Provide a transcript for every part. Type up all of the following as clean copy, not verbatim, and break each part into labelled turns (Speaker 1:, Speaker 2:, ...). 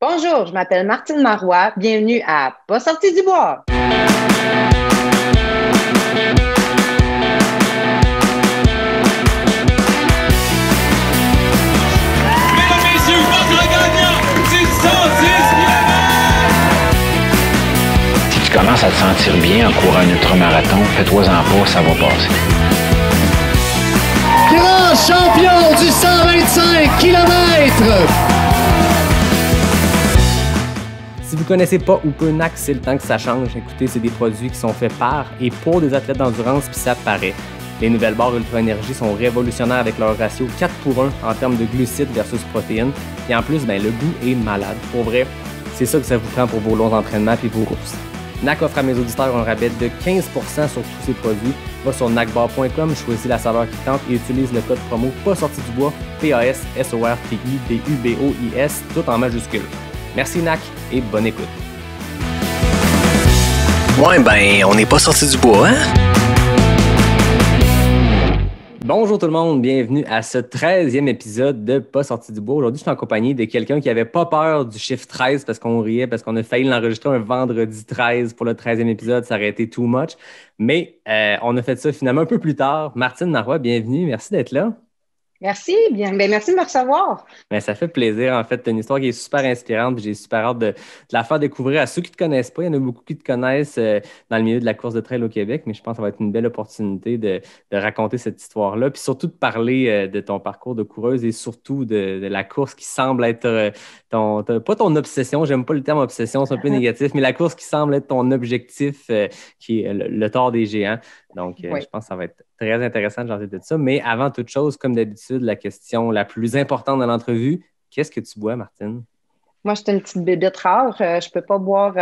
Speaker 1: Bonjour, je m'appelle Martine Marois. Bienvenue à Pas sorti du bois.
Speaker 2: Mesdames, messieurs, votre gagnant du 110 km!
Speaker 3: Si tu commences à te sentir bien en courant un ultramarathon, fais-toi-en pas, ça va passer.
Speaker 4: Grand champion du 125 km!
Speaker 5: Si vous ne connaissez pas ou peu NAC, c'est le temps que ça change. Écoutez, c'est des produits qui sont faits par et pour des athlètes d'endurance, puis ça paraît. Les nouvelles barres Ultra Énergie sont révolutionnaires avec leur ratio 4:1 en termes de glucides versus protéines. Et en plus, le goût est malade. Pour vrai, c'est ça que ça vous prend pour vos longs entraînements et vos courses. NAC offre à mes auditeurs un rabais de 15% sur tous ces produits. Va sur nacbar.com, choisis la saveur qui tente et utilise le code promo pas sorti du bois, PASSORTIDUBOIS, tout en majuscule. Merci NAC et bonne écoute.
Speaker 4: Ouais, on n'est pas sorti du bois, hein?
Speaker 5: Bonjour tout le monde, bienvenue à ce 13e épisode de Pas sorti du bois. Aujourd'hui, je suis en compagnie de quelqu'un qui n'avait pas peur du chiffre 13 parce qu'on riait, parce qu'on a failli l'enregistrer un vendredi 13 pour le 13e épisode, ça aurait été too much. Mais on a fait ça finalement un peu plus tard. Martine Marois, bienvenue, merci d'être là.
Speaker 1: Merci, bien. Merci de me recevoir.
Speaker 5: Ça fait plaisir. En fait, tu as une histoire qui est super inspirante. Puis j'ai super hâte de la faire découvrir à ceux qui ne te connaissent pas. Il y en a beaucoup qui te connaissent dans le milieu de la course de trail au Québec, mais je pense que ça va être une belle opportunité de raconter cette histoire-là. Puis surtout de parler de ton parcours de coureuse et surtout de la course qui semble être pas ton obsession, j'aime pas le terme obsession, c'est un peu négatif, mais la course qui semble être ton objectif, qui est le Tour des Géants. Donc,
Speaker 1: Oui.
Speaker 5: je pense que ça va être très intéressant de jaser de ça. Mais avant toute chose, comme d'habitude, la question la plus importante de l'entrevue, qu'est-ce que tu bois, Martine?
Speaker 1: Moi, je suis une petite bébête rare. Je peux pas boire.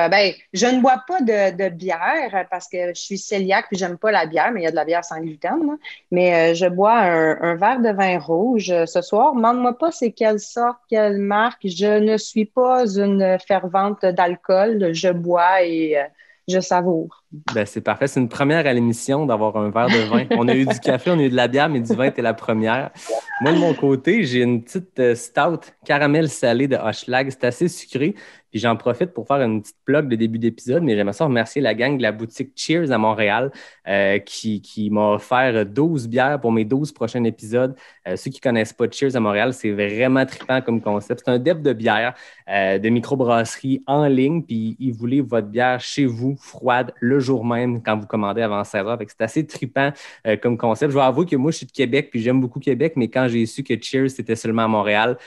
Speaker 1: Je ne bois pas de bière parce que je suis cœliaque puis j'aime pas la bière, mais il y a de la bière sans gluten. Là. Mais je bois un verre de vin rouge ce soir. Demande-moi pas c'est quelle sorte, quelle marque. Je ne suis pas une fervente d'alcool. Je bois et je savoure.
Speaker 5: C'est parfait. C'est une première à l'émission d'avoir un verre de vin. On a eu du café, on a eu de la bière, mais du vin, t'es la première. Moi, de mon côté, j'ai une petite stout caramel salé de Hochelag. C'est assez sucré. Puis j'en profite pour faire une petite plug de début d'épisode, mais j'aimerais ça remercier la gang de la boutique Cheers à Montréal qui m'a offert 12 bières pour mes 12 prochains épisodes. Ceux qui ne connaissent pas Cheers à Montréal, c'est vraiment trippant comme concept. C'est un dep de bière de microbrasserie en ligne, puis ils vous livrent votre bière chez vous, froide, le jour même, quand vous commandez avant 16 heures. C'est assez trippant comme concept. Je vais avouer que moi, je suis de Québec, puis j'aime beaucoup Québec, mais quand j'ai su que Cheers, c'était seulement à Montréal,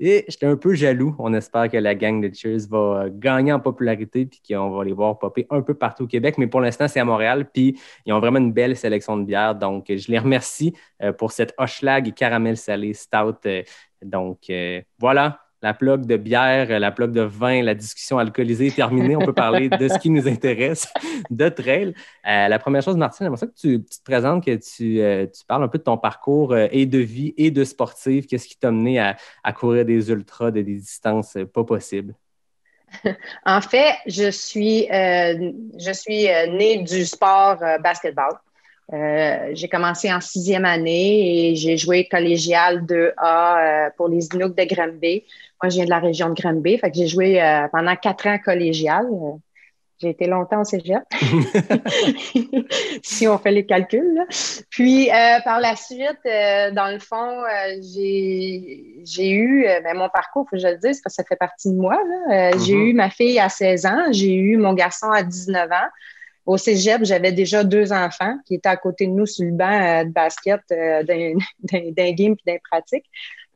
Speaker 5: et j'étais un peu jaloux. On espère que la gang de Cheers va gagner en popularité puis qu'on va les voir popper un peu partout au Québec. Mais pour l'instant, c'est à Montréal. Puis ils ont vraiment une belle sélection de bières. Donc, je les remercie pour cette Hochelag caramel salé stout. Voilà. La plug de bière, la plug de vin, la discussion alcoolisée est terminée. On peut parler de ce qui nous intéresse, de trail. La première chose, Martine, j'aimerais ça que tu te présentes, que tu parles un peu de ton parcours et de vie et de sportive. Qu'est-ce qui t'a mené à courir des ultras, des distances pas possibles?
Speaker 1: En fait, je suis née du sport basketball. J'ai commencé en 6e année et j'ai joué collégial 2A pour les Inuks de Granby. Moi, je viens de la région de Granby, fait que j'ai joué pendant 4 ans collégial. J'ai été longtemps au cégep, si on fait les calculs. Là. Puis, par la suite, dans le fond, j'ai eu mon parcours, il faut que je le dise, parce que ça fait partie de moi. Là. J'ai eu ma fille à 16 ans, j'ai eu mon garçon à 19 ans. Au cégep, j'avais déjà 2 enfants qui étaient à côté de nous sur le banc de basket d'un game et d'un pratique.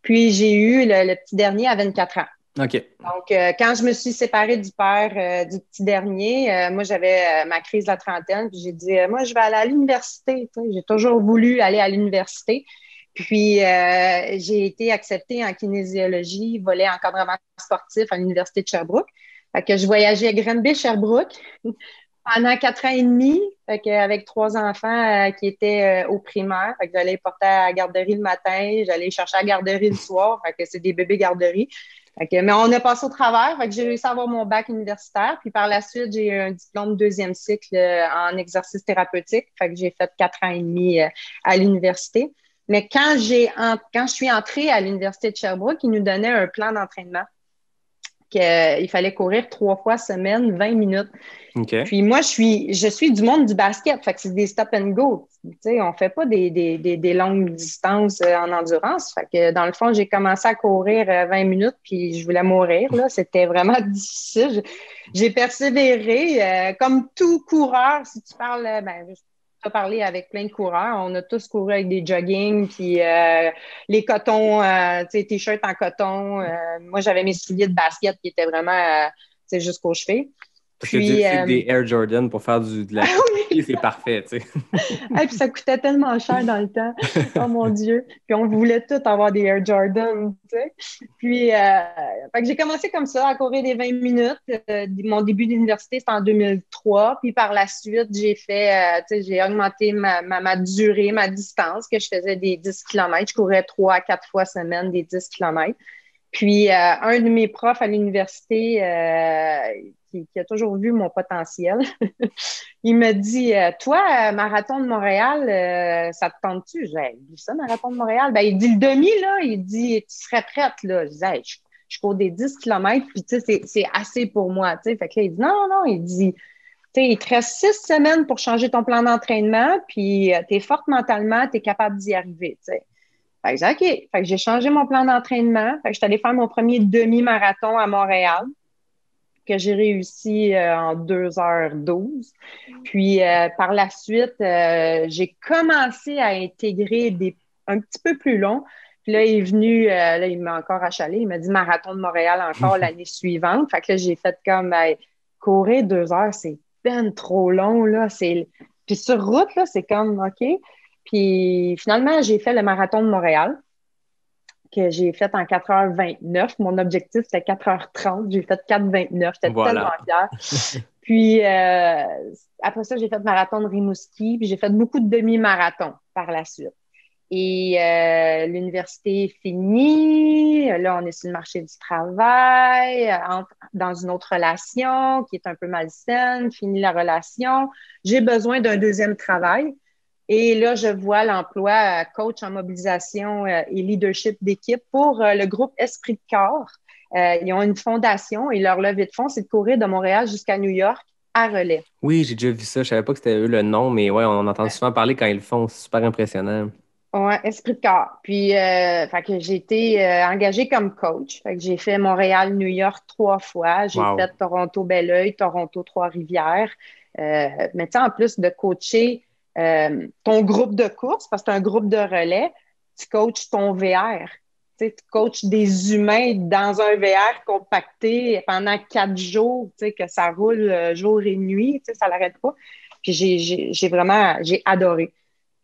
Speaker 1: Puis, j'ai eu le petit dernier à 24 ans.
Speaker 5: OK.
Speaker 1: Donc, quand je me suis séparée du père du petit dernier, moi, j'avais ma crise de la trentaine. Puis, j'ai dit, moi, je vais aller à l'université. Tu sais, j'ai toujours voulu aller à l'université. Puis, j'ai été acceptée en kinésiologie, volet encadrement sportif à l'Université de Sherbrooke. Fait que je voyageais à Granby-Sherbrooke pendant 4 ans et demi, avec 3 enfants qui étaient au primaire. Fait que j'allais les porter à la garderie le matin, j'allais les chercher à la garderie le soir. Fait que c'est des bébés garderie. Mais on a passé au travers. Fait que j'ai réussi à avoir mon bac universitaire. Puis par la suite, j'ai eu un diplôme 2e cycle en exercice thérapeutique. Fait que j'ai fait 4 ans et demi à l'université. Mais quand je suis entrée à l'Université de Sherbrooke, ils nous donnaient un plan d'entraînement. qu'il fallait courir 3 fois semaine, 20 minutes.
Speaker 5: OK.
Speaker 1: Puis moi, je suis du monde du basket, fait que c'est des stop and go. Tu sais, on fait pas des longues distances en endurance. Fait que dans le fond, j'ai commencé à courir 20 minutes, puis je voulais mourir. Là, c'était vraiment difficile. J'ai persévéré. Comme tout coureur, si tu parles, je parler avec plein de coureurs. On a tous couru avec des jogging, puis les cotons, tu sais, t-shirts en coton. Moi, j'avais mes souliers de basket qui étaient vraiment, tu sais, jusqu'aux chevilles.
Speaker 5: Parce que Dieu sait que des Air Jordan pour faire de la
Speaker 1: oui.
Speaker 5: c'est parfait, tu sais.
Speaker 1: Et puis ça coûtait tellement cher dans le temps. Oh mon Dieu. Puis on voulait tous avoir des Air Jordan, tu sais. Puis fait que j'ai commencé comme ça, à courir des 20 minutes. Mon début d'université, c'était en 2003. Puis par la suite, j'ai fait, tu sais, j'ai augmenté ma durée, ma distance, que je faisais des 10 km. Je courais 3 à 4 fois semaine des 10 km. Puis un de mes profs à l'université qui a toujours vu mon potentiel, il me dit toi, Marathon de Montréal, ça te tente-tu? J'ai dit ça, Marathon de Montréal. Ben, il dit le demi, là, il dit tu serais prête, là. Je disais hey, je cours des 10 km, puis tu sais, c'est assez pour moi. Tu sais. Fait que là, il dit non, il dit tu sais, il te reste 6 semaines pour changer ton plan d'entraînement, puis tu es forte mentalement, tu es capable d'y arriver. Tu sais. Fait que j'ai dit, OK. Fait que j'ai changé mon plan d'entraînement. Fait que je suis allée faire mon premier demi-marathon à Montréal, que j'ai réussi en 2h12. Puis, par la suite, j'ai commencé à intégrer des un petit peu plus longs. Puis là, il est venu, là, il m'a encore achalé. Il m'a dit Marathon de Montréal encore l'année suivante. Fait que là, j'ai fait comme, courir 2 heures, c'est ben trop long, là. Puis sur route, là, c'est comme, OK. Puis finalement, j'ai fait le Marathon de Montréal, que j'ai fait en 4h29. Mon objectif, c'était 4h30. J'ai fait 4h29. J'étais tellement fière. Puis après ça, j'ai fait le Marathon de Rimouski, puis j'ai fait beaucoup de demi-marathons par la suite. Et l'université est finie. Là, on est sur le marché du travail, dans une autre relation qui est un peu malsaine, fini la relation. J'ai besoin d'un deuxième travail. Et là, je vois l'emploi coach en mobilisation et leadership d'équipe pour le groupe Esprit de corps. Ils ont une fondation et leur levée de fonds, c'est de courir de Montréal jusqu'à New York à relais.
Speaker 5: Oui, j'ai déjà vu ça. Je savais pas que c'était eux le nom, mais ouais, on entend souvent parler quand ils le font. C'est super impressionnant.
Speaker 1: Ouais, Esprit de corps. Puis, fait que j'ai été engagée comme coach. Fait que j'ai fait Montréal-New York 3 fois. J'ai fait Toronto-Belleuil, Toronto Trois-Rivières. Mais tu sais, en plus de coacher ton groupe de course, parce que c'est un groupe de relais, tu coaches ton VR. Tu coaches des humains dans un VR compacté pendant 4 jours, que ça roule jour et nuit, ça l'arrête pas. Puis j'ai adoré.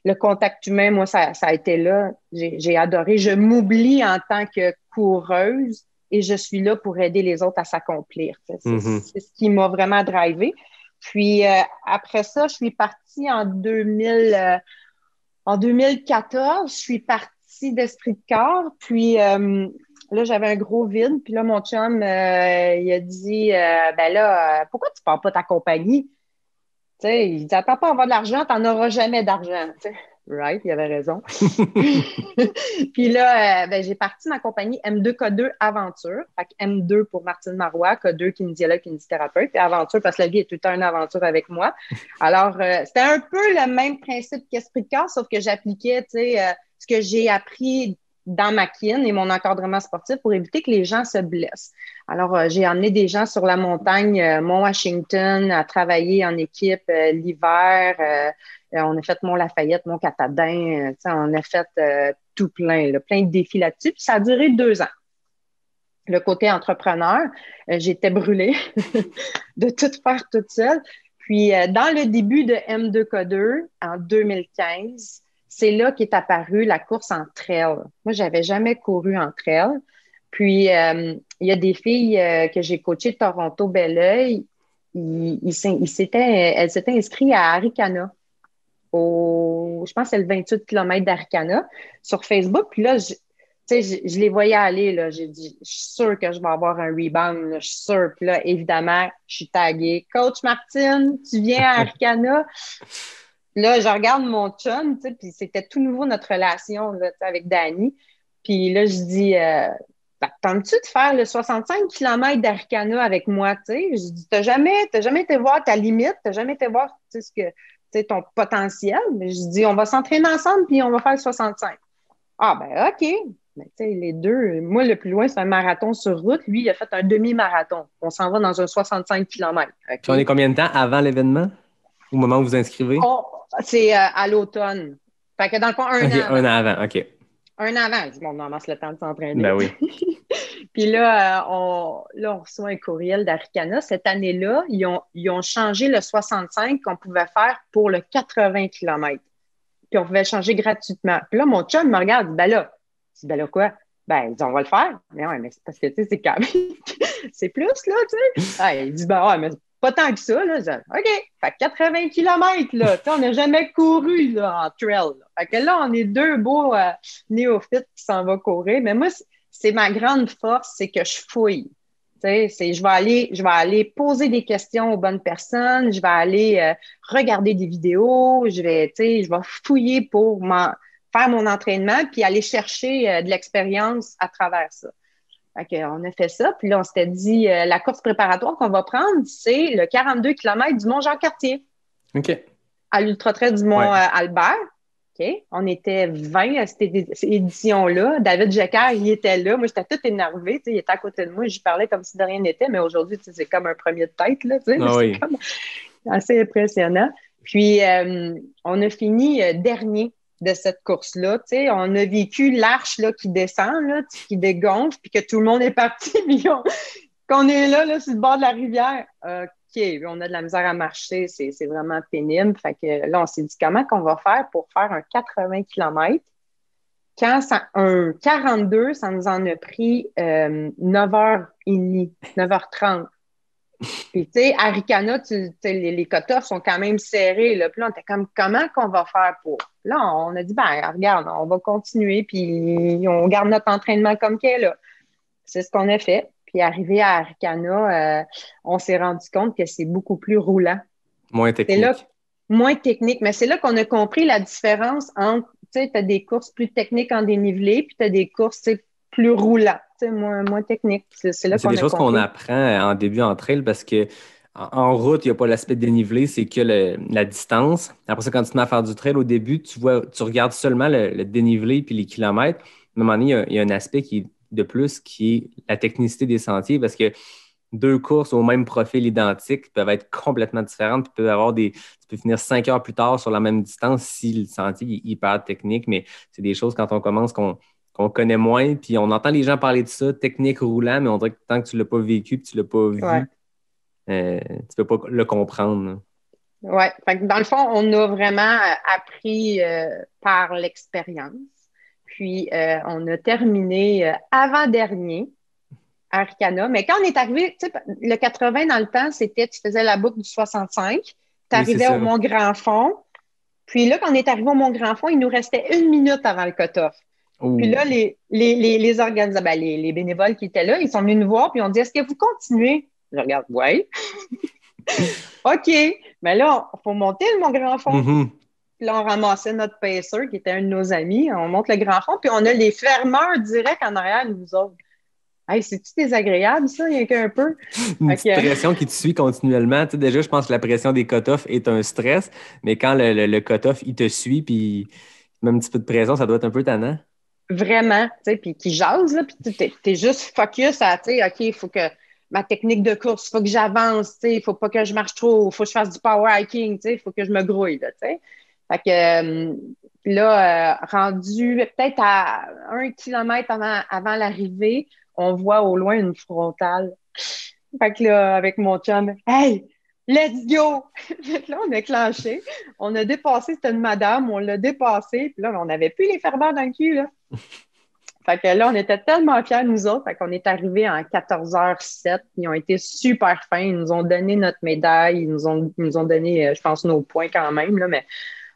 Speaker 1: Le contact humain, moi, ça a été là. J'ai adoré. Je m'oublie en tant que coureuse et je suis là pour aider les autres à s'accomplir. C'est ce qui m'a vraiment drivé. Puis après ça, je suis partie en 2014. Je suis partie d'Esprit de corps. Puis là, j'avais un gros vide. Puis là, mon chum, il a dit, ben là, pourquoi tu pars pas ta compagnie? Tu sais, il dit, attends pas à avoir de l'argent, t'en auras jamais d'argent. Tu sais. Right, il avait raison. Puis là, j'ai parti ma compagnie M2K2 Aventure. Fait que M2 pour Martine Marois, K2 kinésiologue, kinésithérapeute, puis Aventure parce que la vie est tout le temps une aventure avec moi. Alors, c'était un peu le même principe qu'Esprit de corps, sauf que j'appliquais, tu sais, ce que j'ai appris dans ma kin et mon encadrement sportif pour éviter que les gens se blessent. Alors, j'ai emmené des gens sur la montagne Mont-Washington à travailler en équipe l'hiver. On a fait Mont-Lafayette, Mont-Catadin. On a fait tout plein de défis là-dessus. Puis ça a duré 2 ans. Le côté entrepreneur, j'étais brûlée de tout faire toute seule. Puis, dans le début de M2K2, en 2015, c'est là qu'est apparue la course en trail. Moi, j'avais jamais couru en trail. Puis, il y a des filles que j'ai coachées de Toronto-Belleuil. Elles s'étaient inscrites à Arikana. Je pense que c'est le 28 km d'Arikana sur Facebook. Puis là, je les voyais aller. Là, j'ai dit, je suis sûre que je vais avoir un rebound. Là, je suis sûre. Puis là, évidemment, je suis taguée. Coach Martine, tu viens à Arikana? Là, je regarde mon chum, puis c'était tout nouveau notre relation là, avec Dani. Puis là, je dis, Tentes-tu de faire le 65 km d'Arikana avec moi, tu sais? Je dis, t'as jamais été voir ta limite, t'as jamais été voir, tu sais, ton potentiel. Mais je dis, on va s'entraîner ensemble, puis on va faire le 65. Ah, ben, OK. Mais tu sais, les deux, moi, le plus loin, c'est un marathon sur route. Lui, il a fait un demi-marathon. On s'en va dans un 65 km.
Speaker 5: Puis on est combien de temps avant l'événement? Au moment où vous vous inscrivez?
Speaker 1: C'est à l'automne. Fait que dans le fond, un
Speaker 5: OK,
Speaker 1: an avant.
Speaker 5: un an avant, OK.
Speaker 1: Un an avant. Je dis, bon, on amasse le temps de s'entraîner.
Speaker 5: Ben oui.
Speaker 1: Puis là, on reçoit un courriel d'Arikana. Cette année-là, ils ont changé le 65 qu'on pouvait faire pour le 80 km. Puis on pouvait changer gratuitement. Puis là, mon chum me regarde, il dit, ben là quoi? Ben, il dit, on va le faire. Mais ouais, mais c'est parce que, tu sais, c'est quand même, c'est plus, là, tu sais. Ah, il dit, ben ouais, mais pas tant que ça, là. Je dis, OK, fait 80 km, là. Tu sais, on n'a jamais couru, là, en trail. Là. Fait que là, on est deux beaux néophytes qui s'en vont courir. Mais moi, c'est ma grande force, c'est que je fouille. Tu sais, je vais aller poser des questions aux bonnes personnes, je vais aller regarder des vidéos, je vais fouiller pour faire mon entraînement puis aller chercher de l'expérience à travers ça. Fait qu'on a fait ça, puis là, on s'était dit, la course préparatoire qu'on va prendre, c'est le 42 km du Mont-Jean-Cartier.
Speaker 5: OK.
Speaker 1: À l'Ultra-Trail du Mont-Albert. OK. On était 20 à cette édition-là. David Jecker, il était là. Moi, j'étais toute énervée. Il était à côté de moi. J'y parlais comme si de rien n'était, mais aujourd'hui, c'est comme un premier de tête. Là,
Speaker 5: oui.
Speaker 1: C'est comme assez impressionnant. Puis, on a fini dernier de cette course-là. On a vécu l'arche là, qui descend, là, qui dégonfle, puis que tout le monde est parti. Puis qu'on est là, sur le bord de la rivière. OK, on a de la misère à marcher, c'est vraiment pénible. Fait que là, on s'est dit comment qu'on va faire pour faire un 80 km. Un 42, ça nous en a pris 9h30, 9h30. Puis, tu sais, à Ricana, les cut-offs sont quand même serrés. Là. Puis là, on était comme, comment qu'on va faire pour? Là, on a dit, ben, regarde, on va continuer, puis on garde notre entraînement comme qu'elle est là. C'est ce qu'on a fait. Puis, arrivé à Arikana, on s'est rendu compte que c'est beaucoup plus roulant.
Speaker 5: Moins technique.
Speaker 1: Moins technique. Mais c'est là qu'on a compris la différence entre, tu sais, tu as des courses plus techniques en dénivelé, puis tu as des courses, plus roulantes, moins techniques. C'est là qu'on a compris.
Speaker 5: C'est des choses qu'on apprend en début en trail parce que en route, il n'y a pas l'aspect dénivelé, c'est que la distance. Après ça, quand tu te mets à faire du trail, au début, tu regardes seulement le dénivelé puis les kilomètres. À un moment donné, il y a un aspect qui est de plus qui est la technicité des sentiers parce que deux courses au même profil identique peuvent être complètement différentes. Tu peux finir 5 heures plus tard sur la même distance si le sentier est hyper technique, mais c'est des choses quand on commence qu'on connaît moins, puis on entend les gens parler de ça, technique roulant, mais on dirait que tant que tu ne l'as pas vécu et tu ne l'as pas vu, tu ne peux pas le comprendre.
Speaker 1: Oui, dans le fond, on a vraiment appris par l'expérience. Puis, on a terminé avant-dernier à Arikana. Mais quand on est arrivé, tu sais, le 80 dans le temps, c'était, tu faisais la boucle du 65, tu arrivais au Mont-Grand-Fond. Puis là, quand on est arrivé au Mont-Grand-Fond, il nous restait 1 minute avant le cut-off. Puis là, les organisateurs, les bénévoles qui étaient là, ils sont venus nous voir, puis on dit, est-ce que vous continuez? Je regarde, oui. OK. Mais là, il faut monter le Mont-Grand-Fond.
Speaker 5: Mm-hmm.
Speaker 1: Puis là, on ramassait notre pacer, qui était un de nos amis. On monte le Grand Fond, puis on a les fermeurs directs en arrière de nous autres. Hey, c'est-tu désagréable, ça, il y a qu'un peu?
Speaker 5: Une petite pression qui te suit continuellement. Tu sais, déjà, je pense que la pression des cut-offs est un stress, mais quand le cut-off, il te suit, puis même un petit peu de pression, ça doit être un peu tannant.
Speaker 1: Vraiment, tu sais, puis qui jase, là, puis t'es juste focus à, tu sais, OK, il faut que ma technique de course, il faut que j'avance, tu sais, il faut pas que je marche trop, il faut que je fasse du power hiking, tu sais, il faut que je me grouille, là, tu sais. Fait que là, rendu peut-être à 1 kilomètre avant l'arrivée, on voit au loin une frontale. Fait que là, avec mon chum, hey, let's go! Fait que là, on a clenché. On a dépassé, c'était une madame, on l'a dépassé. Puis là, on n'avait plus les fermeurs dans le cul, là. Fait que là, on était tellement fiers, nous autres. Fait qu'on est arrivés en 14h07. Ils ont été super fins. Ils nous ont donné notre médaille. Ils nous ont donné, je pense, nos points quand même, là, mais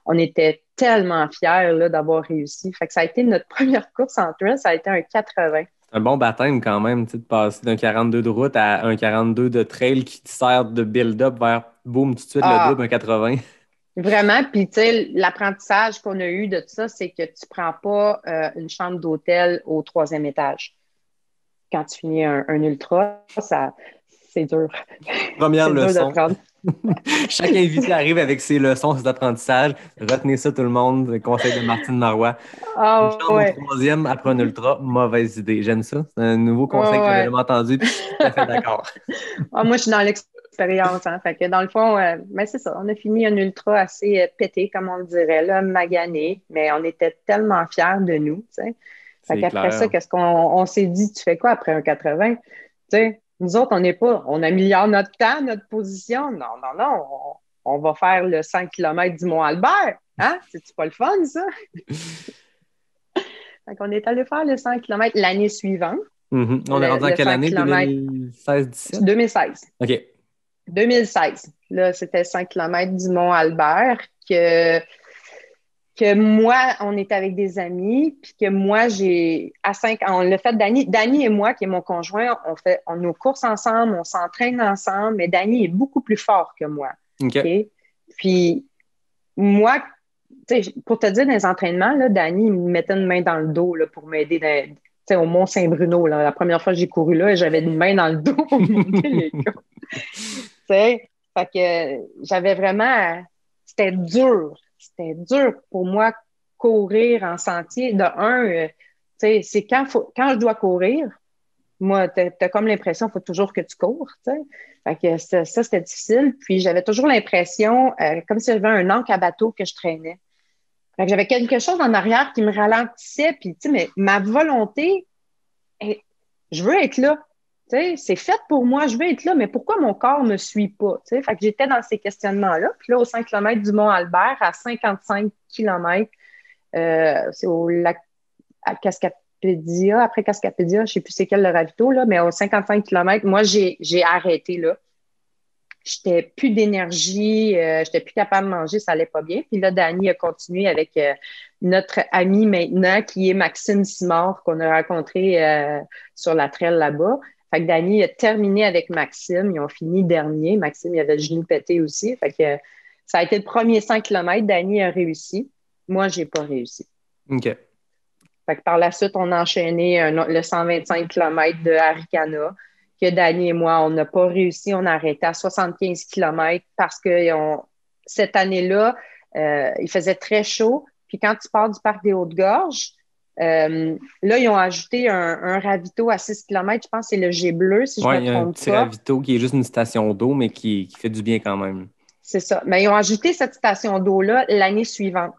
Speaker 1: on était tellement fiers là, d'avoir réussi. Fait que ça a été notre première course en trail. Ça a été un 80.
Speaker 5: C'est un bon baptême quand même, tu sais, de passer d'un 42 de route à un 42 de trail qui te sert de build-up vers, boum, tout de suite, le double, un 80.
Speaker 1: Vraiment. Puis, tu sais, l'apprentissage qu'on a eu de ça, c'est que tu prends pas une chambre d'hôtel au 3e étage. quand tu finis un ultra, c'est dur.
Speaker 5: Première
Speaker 1: C'est dur
Speaker 5: leçon.
Speaker 1: de prendre.
Speaker 5: Chaque invité arrive avec ses leçons, ses apprentissages. Retenez ça, tout le monde. Le conseil de Martine Marois. Une
Speaker 1: Ah
Speaker 5: chambre au
Speaker 1: ouais.
Speaker 5: troisième après un ultra, mauvaise idée. J'aime ça. C'est un nouveau conseil que j'avais
Speaker 1: Ouais.
Speaker 5: jamais entendu, puis je suis tout à fait d'accord.
Speaker 1: Moi, je suis dans l'expérience, hein. Fait que dans le fond, ben c'est ça. On a fini un ultra assez pété, comme on le dirait, là, magané, mais on était tellement fiers de nous, tu sais. Fait
Speaker 5: C'est
Speaker 1: qu'après ça,
Speaker 5: clair.
Speaker 1: qu'est-ce qu'on s'est dit? Tu fais quoi après un 80? Tu sais, nous autres, on améliore notre temps, notre position. Non, non, non. On va faire le 5 km du Mont-Albert. Hein? C'est-tu pas le fun, ça? Fait qu'on est allé faire le 5 km l'année suivante.
Speaker 5: On est rendu en
Speaker 1: Le
Speaker 5: quelle
Speaker 1: 5
Speaker 5: année?
Speaker 1: km
Speaker 5: 2016-17?
Speaker 1: 2016.
Speaker 5: OK.
Speaker 1: 2016. Là, c'était 5 km du Mont-Albert que moi, on était avec des amis, puis que moi, on l'a fait, Danny et moi, qui est mon conjoint, on nos courses ensemble, on s'entraîne ensemble, mais Danny est beaucoup plus fort que moi.
Speaker 5: OK.
Speaker 1: Okay? Puis, moi, pour te dire, dans les entraînements, là, Danny, il me mettait une main dans le dos là, pour m'aider au Mont-Saint-Bruno. Là, la première fois que j'ai couru là, j'avais une main dans le dos pour monter les gars. Fait que j'avais vraiment... C'était dur. C'était dur pour moi courir en sentier. De un, c'est quand je dois courir, moi, t'as comme l'impression qu'il faut toujours que tu cours, tu sais. Fait que ça, c'était difficile. Puis j'avais toujours l'impression, comme si j'avais un ancre à bateau que je traînais. Fait que j'avais quelque chose en arrière qui me ralentissait. Puis, tu sais, mais ma volonté, je veux être là. Tu sais, c'est fait pour moi, je veux être là, mais pourquoi mon corps ne me suit pas? Tu sais? Fait que j'étais dans ces questionnements-là. Puis là, au 5 km du Mont-Albert, à 55 km, c'est au lac à Cascapédia, après Cascapédia, je ne sais plus c'est quel le ravito, là, mais au 55 km, moi, j'ai arrêté là. J'étais plus d'énergie, j'étais plus capable de manger, ça allait pas bien. Puis là, Dany a continué avec notre ami maintenant, qui est Maxime Simard, qu'on a rencontré sur la trail là-bas. Fait que Dany a terminé avec Maxime. Ils ont fini dernier. Maxime, il avait le genou pété aussi. Fait que ça a été le premier 5 km. Dany a réussi. Moi, j'ai pas réussi.
Speaker 5: OK.
Speaker 1: Fait que par la suite, on a enchaîné le 125 km de Arikana, que Dany et moi, on n'a pas réussi. On a arrêté à 75 km parce que cette année-là, il faisait très chaud. Puis quand tu pars du parc des Hautes-Gorges, là, ils ont ajouté un ravito à 6 km. Je pense que c'est le G bleu, si je me trompe pas. Oui, il y a un
Speaker 5: petit ravito qui est juste une station d'eau, mais qui fait du bien quand même. C'est
Speaker 1: ça. Mais ils ont ajouté cette station d'eau-là l'année suivante.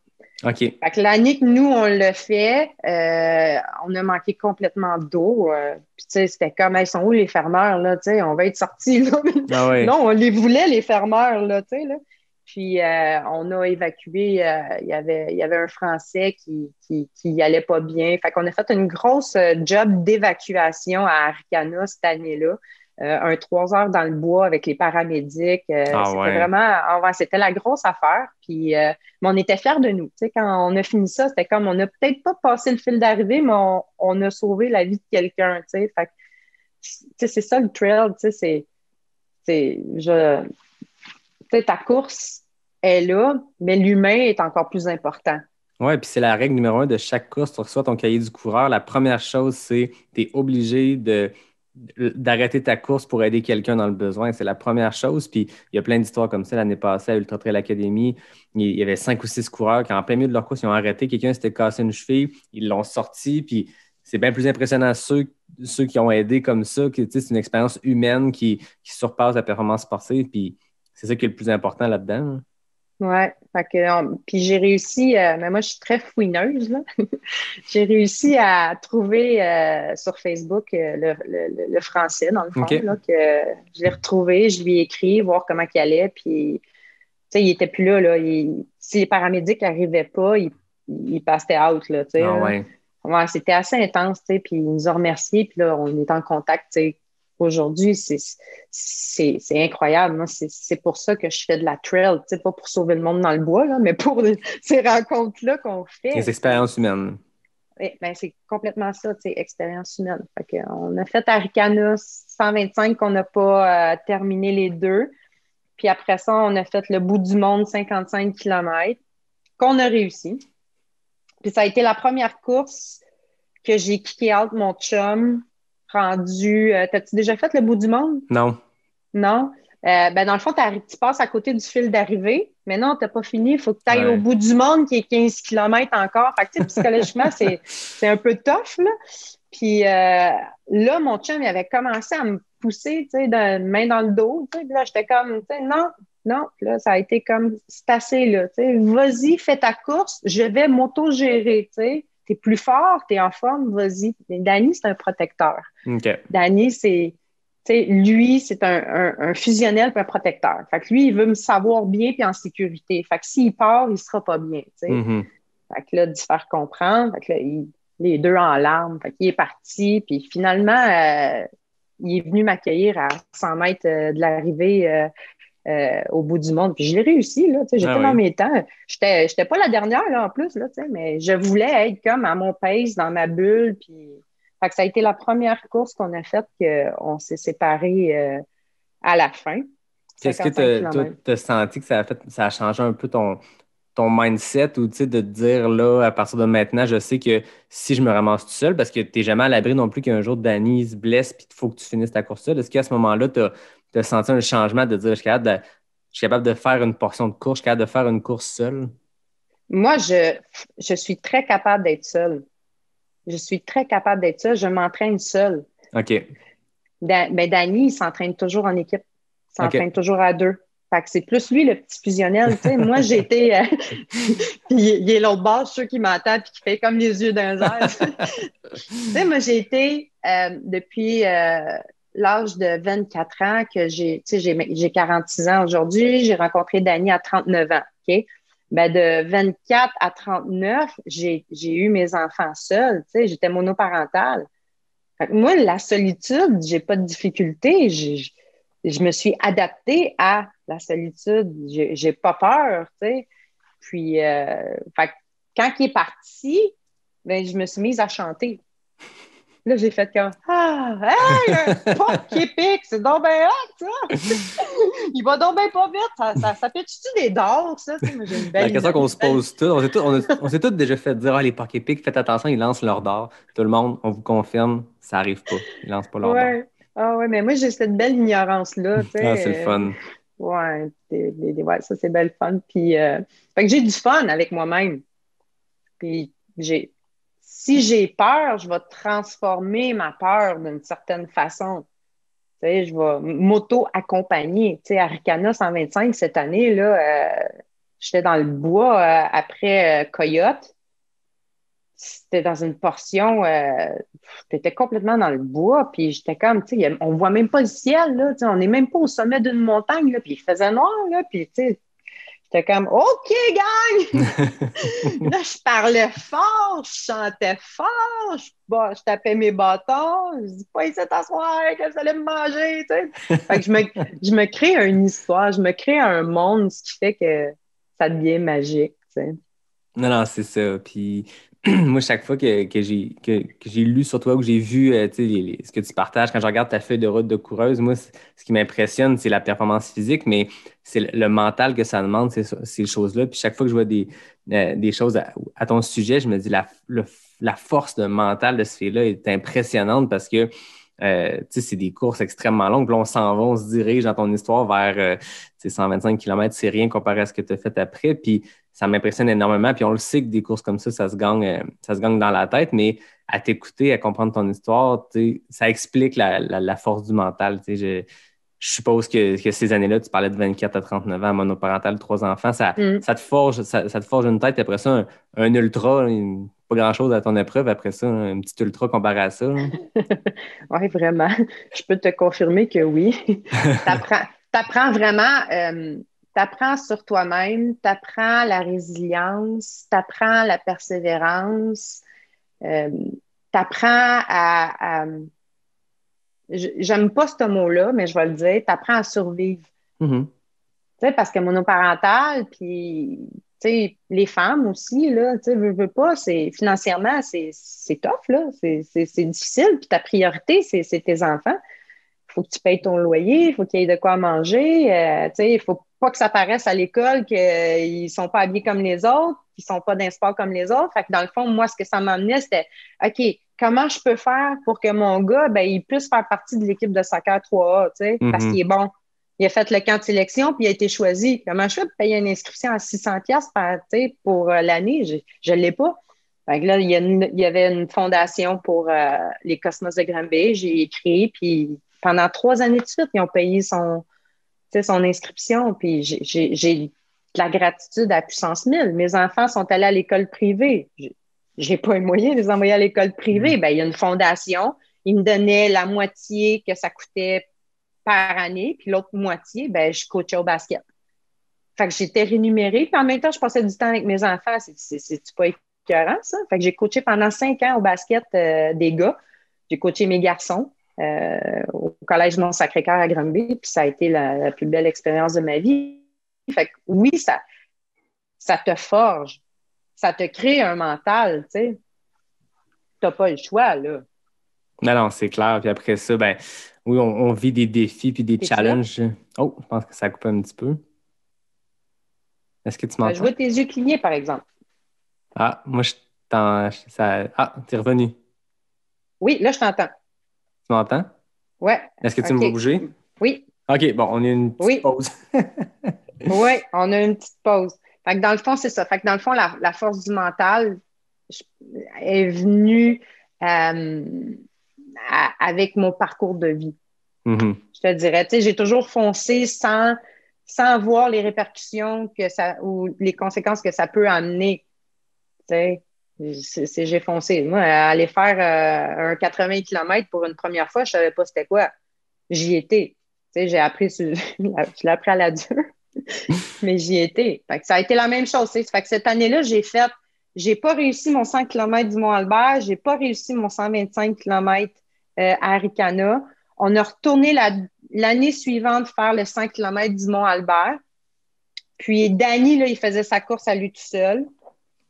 Speaker 5: OK.
Speaker 1: Fait que l'année que nous, on l'a fait, on a manqué complètement d'eau. Puis, tu sais, c'était comme, ils sont où les fermeurs, là? Tu sais, on va être sortis, là.
Speaker 5: Ah ouais.
Speaker 1: Non, on les voulait, les fermeurs, là, tu sais, là. Puis, on a évacué, il y avait un Français qui allait pas bien. Fait qu'on a fait une grosse job d'évacuation à Arikana cette année-là. 3 heures dans le bois avec les paramédics. C'était vraiment... c'était la grosse affaire. Puis, mais on était fiers de nous. Tu sais, quand on a fini ça, c'était comme, on n'a peut-être pas passé le fil d'arrivée, mais on a sauvé la vie de quelqu'un. Tu sais, fait que, c'est ça le trail. Tu sais, ta course est là, mais l'humain est encore plus important.
Speaker 5: Oui, puis c'est la règle numéro 1 de chaque course. Tu reçois ton cahier du coureur. La première chose, c'est que tu es obligé d'arrêter ta course pour aider quelqu'un dans le besoin. C'est la première chose. Puis il y a plein d'histoires comme ça. L'année passée, à Ultra Trail Academy, il y avait 5 ou 6 coureurs qui, en plein milieu de leur course, ils ont arrêté. Quelqu'un s'était cassé une cheville. Ils l'ont sorti. Puis c'est bien plus impressionnant ceux qui ont aidé comme ça. Que, c'est une expérience humaine qui surpasse la performance sportive. Puis c'est ça qui est le plus important là-dedans.
Speaker 1: Ouais, puis j'ai réussi, mais moi je suis très fouineuse, là. J'ai réussi à trouver sur Facebook le français, dans le fond, okay. Là, que je l'ai retrouvé, je lui ai écrit, voir comment il allait, puis tu sais, il était plus là, si les paramédics n'arrivaient pas, il passait out, là, tu sais.
Speaker 5: Ah ouais.
Speaker 1: Ouais, c'était assez intense, tu sais, puis il nous a remerciés, puis là, on est en contact, tu sais. Aujourd'hui, c'est incroyable. Moi, c'est pour ça que je fais de la trail. Tu sais, pas pour sauver le monde dans le bois, là, mais pour ces rencontres-là qu'on fait.
Speaker 5: Les expériences humaines.
Speaker 1: Oui, ben, c'est complètement ça, tu sais, expérience humaine. Fait on a fait Arikana 125 qu'on n'a pas terminé les 2. Puis après ça, on a fait le bout du monde 55 km qu'on a réussi. Puis ça a été la première course que j'ai kické out mon chum rendu... t'as-tu déjà fait le bout du monde?
Speaker 5: Non.
Speaker 1: Non? Dans le fond, tu passes à côté du fil d'arrivée, mais non, t'as pas fini. Il faut que tu ailles au bout du monde qui est 15 km encore. Fait que, tu sais, psychologiquement, c'est un peu tough, là. Puis là, mon chum, il avait commencé à me pousser, tu sais, main dans le dos. Tu sais, là, j'étais comme, tu sais, non. Puis là, ça a été comme, c'est assez, là. Tu sais, vas-y, fais ta course, je vais m'auto-gérer, tu sais. T'es plus fort, t'es en forme, vas-y. Mais Danny, c'est un protecteur.
Speaker 5: OK.
Speaker 1: Danny, lui, c'est un fusionnel puis un protecteur. Fait que lui, il veut me savoir bien puis en sécurité. Fait que s'il part, il sera pas bien, tu sais.
Speaker 5: Mm-hmm.
Speaker 1: Fait que là, d'y faire comprendre. Fait que là, les deux en larmes. Fait qu'il est parti. Puis finalement, il est venu m'accueillir à 100 mètres de l'arrivée au bout du monde. Puis je l'ai réussi, là. Tu sais, j'étais dans mes temps. J'étais pas la dernière, là, en plus, là, tu sais, mais je voulais être comme à mon pace, dans ma bulle. Puis... Fait que ça a été la première course qu'on a faite qu'on s'est séparés à la fin.
Speaker 5: Qu'est-ce que tu as senti que ça a changé un peu ton mindset ou de te dire là, à partir de maintenant, je sais que si je me ramasse tout seul, parce que tu n'es jamais à l'abri non plus qu'un jour Danny se blesse puis il faut que tu finisses ta course seule. Est-ce qu'à ce moment-là, tu as senti un changement de dire je suis capable de faire une portion de course, je suis capable de faire une course seule?
Speaker 1: Moi, je suis très capable d'être seule. Je suis très capable d'être seule. Je m'entraîne seule.
Speaker 5: OK.
Speaker 1: Danny, il s'entraîne toujours en équipe. Il s'entraîne toujours à deux. Fait que c'est plus lui, le petit fusionnel. Tu sais, moi, j'ai été... puis il est l'autre bord, ceux qui m'entendent puis qui fait comme les yeux d'un air. Tu sais, moi, j'ai été depuis l'âge de 24 ans que j'ai 46 ans aujourd'hui. J'ai rencontré Danny à 39 ans. OK? De 24 à 39, j'ai eu mes enfants seuls. Tu sais, j'étais monoparentale. Fait que moi, la solitude, j'ai pas de difficulté. Je me suis adaptée à la solitude. J'ai pas peur, tu sais. Puis, fait que quand il est parti, je me suis mise à chanter. Là, j'ai fait comme « Ah, hey, un pop qui pique, c'est donc bien hot, ça! Il va donc bien pas vite. Ça pitche-tu des dards, ça? » J'ai une belle
Speaker 5: La question qu'on se pose tous, on s'est tous déjà fait dire « Ah, les parcs épiques, faites attention, ils lancent leur dard. » Tout le monde, on vous confirme, ça arrive pas. Ils lancent pas leur dard.
Speaker 1: Ah ouais, mais moi, j'ai cette belle ignorance-là, tu sais.
Speaker 5: Ah, c'est le fun.
Speaker 1: Ouais, ça, c'est belle fun. Puis, fait que j'ai du fun avec moi-même. Puis, si j'ai peur, je vais transformer ma peur d'une certaine façon. Tu sais, je vais m'auto-accompagner. Tu sais, à Ricana 125, cette année, là, j'étais dans le bois après Coyote. C'était dans une portion, t'étais complètement dans le bois, puis j'étais comme, tu sais, on voit même pas le ciel, là, tu sais, on n'est même pas au sommet d'une montagne, là, puis il faisait noir, là, puis tu sais, j'étais comme, OK, gang! Là, je parlais fort, je chantais fort, je tapais mes bâtons, je dis, pas ici t'asseoir, que vous allez me manger, tu sais. Fait que je me crée une histoire, je me crée un monde, ce qui fait que ça devient magique, tu sais.
Speaker 5: Non, c'est ça. Puis moi, chaque fois que j'ai lu sur toi ou que j'ai vu ce que tu partages, quand je regarde ta feuille de route de coureuse, moi, ce qui m'impressionne, c'est la performance physique, mais c'est le mental que ça demande, ces choses-là. Puis chaque fois que je vois des choses à ton sujet, je me dis la force de mental de ce fille-là est impressionnante parce que c'est des courses extrêmement longues. Puis là, on s'en va, on se dirige dans ton histoire vers 125 km, c'est rien comparé à ce que tu as fait après. Puis ça m'impressionne énormément. Puis on le sait que des courses comme ça se gagne dans la tête, mais à t'écouter, à comprendre ton histoire, ça explique la force du mental. Je suppose que ces années-là, tu parlais de 24 à 39 ans, monoparental, 3 enfants, ça te forge une tête. Puis après ça, un ultra, pas grand-chose à ton épreuve. Après ça, un petit ultra comparé à ça.
Speaker 1: Oui, vraiment. Je peux te confirmer que oui. T'apprends vraiment... t'apprends sur toi-même, t'apprends la résilience, t'apprends la persévérance, t'apprends à j'aime pas ce mot-là, mais je vais le dire, t'apprends à survivre.
Speaker 5: Mm-hmm.
Speaker 1: Tu sais, parce que monoparental, puis tu sais, les femmes aussi, là, tu sais, veux pas, financièrement, c'est tough, là, c'est difficile, puis ta priorité, c'est tes enfants. Il faut que tu payes ton loyer, il faut qu'il y ait de quoi manger, tu sais, il faut pas que ça paraisse à l'école qu'ils sont pas habillés comme les autres, qu'ils sont pas dans le sport comme les autres. Fait que dans le fond, moi, ce que ça m'amenait, c'était OK, comment je peux faire pour que mon gars, ben, il puisse faire partie de l'équipe de soccer 3A, tu sais, parce qu'il est bon. Il a fait le camp de sélection, puis il a été choisi. Comment je fais pour payer une inscription à 600$ pour l'année? Je ne l'ai pas. Fait que là, il y avait une fondation pour les Cosmos de Granby. J'ai écrit, puis pendant 3 années de suite, ils ont payé son inscription. Puis j'ai de la gratitude à puissance 1000. Mes enfants sont allés à l'école privée. J'ai pas les moyens de les envoyer à l'école privée. Ben, il y a une fondation. Ils me donnaient la moitié que ça coûtait par année, puis l'autre moitié, ben, je coachais au basket. Fait que j'étais rémunérée, puis en même temps, je passais du temps avec mes enfants. C'est pas écœurant, ça? Fait que j'ai coaché pendant 5 ans au basket des gars. J'ai coaché mes garçons au Collège Mont-Sacré-Cœur à Granby, puis ça a été la plus belle expérience de ma vie. Fait que oui, ça te forge. Ça te crée un mental, tu sais. T'as pas le choix, là.
Speaker 5: Non, c'est clair. Puis après ça, ben oui, on vit des défis puis des challenges. Oh, je pense que ça coupe un petit peu. Est-ce que tu m'entends?
Speaker 1: Je vois tes yeux cligner, par exemple.
Speaker 5: Ah, moi, t'es revenu.
Speaker 1: Oui, là, je t'entends.
Speaker 5: Tu m'entends?
Speaker 1: Ouais.
Speaker 5: Est-ce que tu me vois bouger?
Speaker 1: Oui.
Speaker 5: OK, bon, on a une petite pause.
Speaker 1: Oui, on a une petite pause. Fait que dans le fond, c'est ça. Fait que dans le fond, la force du mental est venue avec mon parcours de vie.
Speaker 5: Mm-hmm.
Speaker 1: Je te dirais, tu sais, j'ai toujours foncé sans voir les répercussions ou les conséquences que ça peut amener. Tu sais, j'ai foncé. Moi, aller faire un 80 km pour une première fois, je savais pas c'était quoi. J'y étais. Tu sais, je l'ai appris à la dure, mais j'y étais. Fait que ça a été la même chose. Fait que cette année-là, j'ai pas réussi mon 100 km du Mont-Albert, j'ai pas réussi mon 125 km à Arikana. On a retourné l'année suivante faire le 5 km du Mont-Albert. Puis Danny, là, il faisait sa course à lui tout seul.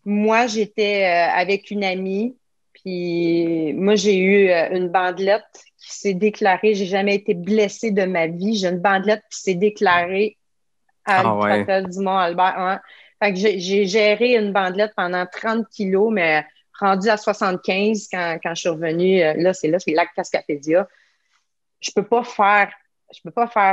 Speaker 1: Moi, j'étais avec une amie. Puis moi, j'ai eu une bandelette qui s'est déclarée. J'ai jamais été blessée de ma vie. J'ai une bandelette qui s'est déclarée à l'Ultra-Trail du Mont-Albert. Ouais. Fait que j'ai géré une bandelette pendant 30 kilos, mais rendue à 75 quand je suis revenue. Là, c'est Lac Cascapédia. Je peux pas faire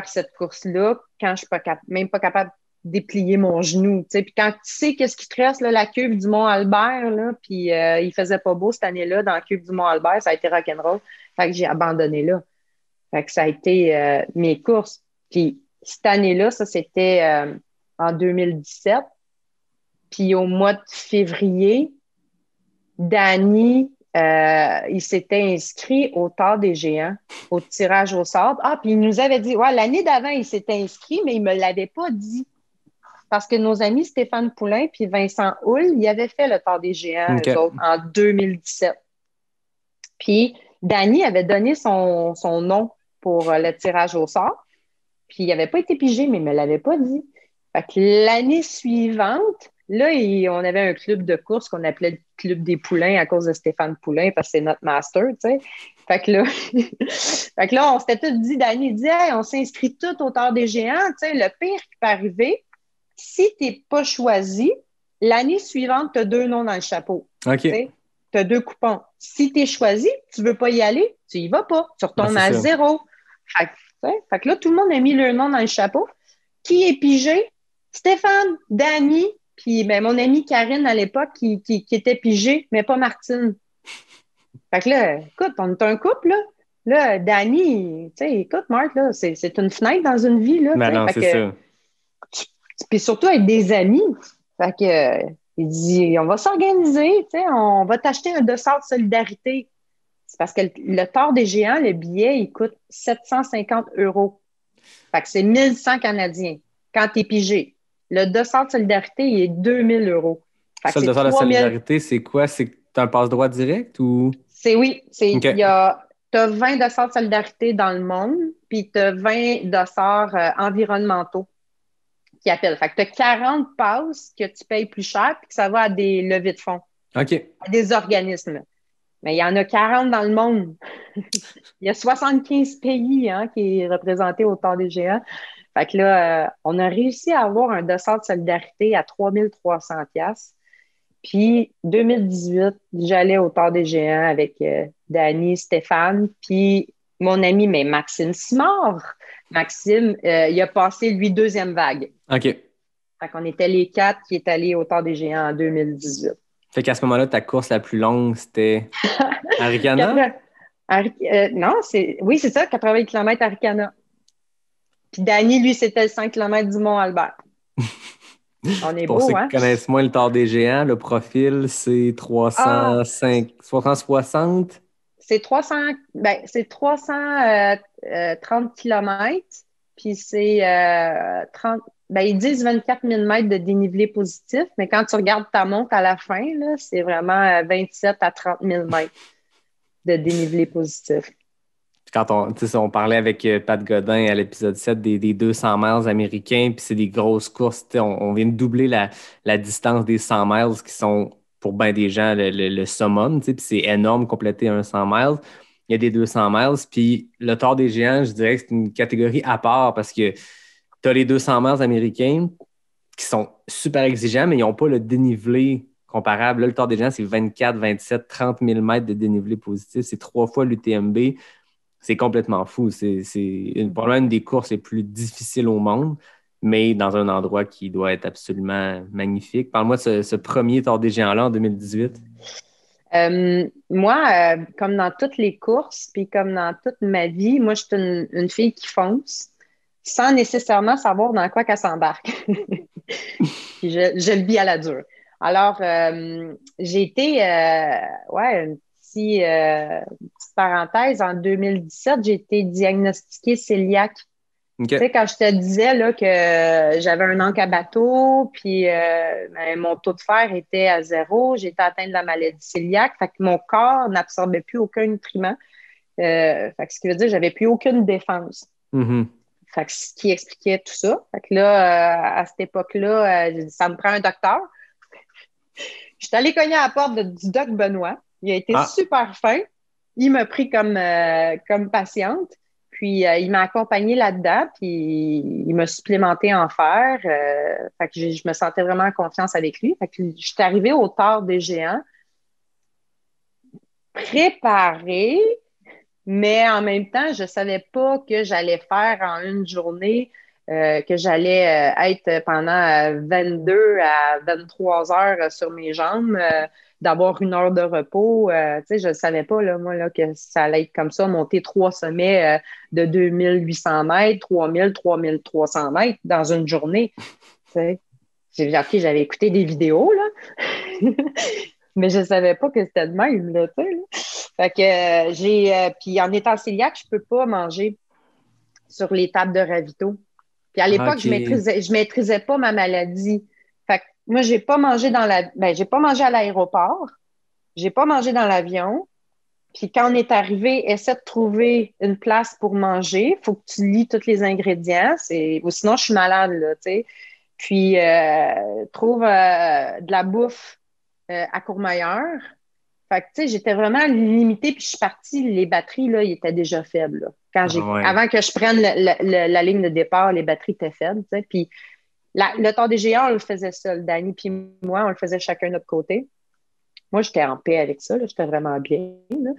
Speaker 1: cette course-là quand je suis même pas capable de déplier mon genou. T'sais. Puis quand tu sais qu'est-ce qui te reste, là, la cuve du Mont-Albert, là, puis il faisait pas beau cette année-là dans la cuve du Mont-Albert, ça a été rock'n'roll. Fait que j'ai abandonné là. Fait que ça a été mes courses. Puis cette année-là, ça c'était en 2017. Puis au mois de février, Danny, il s'était inscrit au Tard des Géants, au tirage au sort. Ah, puis il nous avait dit, ouais, l'année d'avant, il s'était inscrit, mais il ne me l'avait pas dit. Parce que nos amis Stéphane Poulain puis Vincent Houle, ils avaient fait le Tard des Géants, eux autres, en 2017. Puis Danny avait donné son nom pour le tirage au sort. Puis il n'avait pas été pigé, mais il ne me l'avait pas dit. Fait que l'année suivante, là, on avait un club de course qu'on appelait le Club des Poulains à cause de Stéphane Poulain parce que c'est notre master, tu sais. Fait que là, on s'était tous dit, Danny dit, hey, on s'inscrit tout au Tard des Géants, tu sais, le pire qui peut arriver, si tu n'es pas choisi, l'année suivante, tu as 2 noms dans le chapeau.
Speaker 5: OK.
Speaker 1: Tu as 2 coupons. Si tu es choisi, tu ne veux pas y aller, tu y vas pas. Tu retournes à 0. Fait que là, tout le monde a mis leur nom dans le chapeau. Qui est pigé? Stéphane, Danny, puis ben, mon amie Karine à l'époque qui était pigée, mais pas Martine. Fait que là, écoute, on est un couple, là. Là, Danny, tu sais, écoute, Marc, là, c'est une fenêtre dans une vie, là.
Speaker 5: Ben non, c'est ça.
Speaker 1: Puis surtout avec des amis. Fait que, il dit, on va s'organiser, tu sais, on va t'acheter un dossard de solidarité. C'est parce que le Tard des Géants, le billet, il coûte 750 €. Fait que c'est 1100 Canadiens quand tu es pigé. Le dossard de solidarité, il est 2000 €.
Speaker 5: Ça, le dossard de solidarité, c'est quoi? C'est que tu as un passe-droit direct ou?
Speaker 1: Oui. Tu as 20 dossards de solidarité dans le monde, puis tu as 20 dossards environnementaux qui appellent. Fait que tu as 40 passes que tu payes plus cher, puis que ça va à des levées de fonds.
Speaker 5: OK.
Speaker 1: À des organismes. Mais il y en a 40 dans le monde. Il y a 75 pays qui est représenté au Tard des Géants. Fait que là, on a réussi à avoir un dossard de solidarité à 3300$. Puis 2018, j'allais au Tour des Géants avec Dany, Stéphane, puis mon ami, mais Maxime Simard. Maxime, il a passé, lui, deuxième vague.
Speaker 5: OK.
Speaker 1: Fait qu'on était les 4 qui est allés au Tour des Géants en 2018.
Speaker 5: Fait qu'à ce moment-là, ta course la plus longue, c'était Arikana?
Speaker 1: Non, oui, c'est ça, 80 km à Arikana. Puis Dany, lui, c'était le 5 km du Mont-Albert. On est
Speaker 5: Pour
Speaker 1: beau,
Speaker 5: ceux
Speaker 1: hein?
Speaker 5: qui connaissent moins le Tour des Géants, le profil, c'est 360.
Speaker 1: C'est 330 km, puis c'est 30. Ils disent 24 000 mètres de dénivelé positif, mais quand tu regardes ta montre à la fin, là, c'est vraiment 27 à 30 000 mètres de dénivelé positif.
Speaker 5: Quand on parlait avec Pat Godin à l'épisode 7 des 200 miles américains, puis c'est des grosses courses. On vient de doubler la distance des 100 miles qui sont, pour bien des gens, le summum. Puis c'est énorme, compléter un 100 miles. Il y a des 200 miles. Puis le Tour des Géants, je dirais que c'est une catégorie à part parce que tu as les 200 miles américains qui sont super exigeants, mais ils n'ont pas le dénivelé comparable. Là, le Tour des Géants, c'est 24, 27, 30 000 mètres de dénivelé positif. C'est 3 fois l'UTMB. C'est complètement fou. C'est probablement une des courses les plus difficiles au monde, mais dans un endroit qui doit être absolument magnifique. Parle-moi de ce premier Tour des Géants-là en 2018.
Speaker 1: Moi, comme dans toutes les courses, puis comme dans toute ma vie, moi, je suis une fille qui fonce sans nécessairement savoir dans quoi qu'elle s'embarque. Puis je le vis à la dure. Alors, j'ai été, une petite parenthèse, en 2017, j'ai été diagnostiquée cœliaque.
Speaker 5: Okay.
Speaker 1: Tu sais, quand je te disais là, que j'avais un encre à bateau, puis mon taux de fer était à 0, j'étais atteinte de la maladie cœliaque, fait que mon corps n'absorbait plus aucun nutriment. Fait que ce qui veut dire que j'avais plus aucune défense.
Speaker 5: Mm-hmm.
Speaker 1: Fait que ce qui expliquait tout ça. Fait que là, à cette époque-là, j'ai dit, ça me prend un docteur. Je suis allée cogner à la porte du doc Benoît. Il a été super fin. Il m'a pris comme patiente. Puis, il m'a accompagnée là-dedans. Puis, il m'a supplémenté en fer. Fait que je me sentais vraiment en confiance avec lui. Fait que je suis arrivée au Tour des Géants préparée, mais en même temps, je ne savais pas que j'allais faire en une journée, que j'allais être pendant 22 à 23 heures sur mes jambes, d'avoir 1 heure de repos. Je ne savais pas, là, moi, là, que ça allait être comme ça, monter 3 sommets de 2800 mètres, 3000, 3300 mètres dans une journée. J'ai dit, OK, j'avais écouté des vidéos, là. Mais je ne savais pas que c'était de même, là, tu sais. Fait que puis en étant cœliaque, je ne peux pas manger sur les tables de ravito. Puis à l'époque, je maîtrisais pas ma maladie. Fait que moi, j'ai pas mangé j'ai pas mangé à l'aéroport. J'ai pas mangé dans l'avion. Puis quand on est arrivé, essaie de trouver une place pour manger. Faut que tu lis tous les ingrédients. Ou sinon, je suis malade, là, tu sais. Puis trouve de la bouffe à Courmayeur. Fait que, tu sais, j'étais vraiment limitée, puis je suis partie, les batteries, là, ils étaient déjà faibles, là. Avant que je prenne la ligne de départ, les batteries étaient faibles, tu sais. Puis le Tour des Géants, on le faisait seul. Dany puis moi, on le faisait chacun de notre côté. Moi, j'étais en paix avec ça, là. J'étais vraiment bien, là.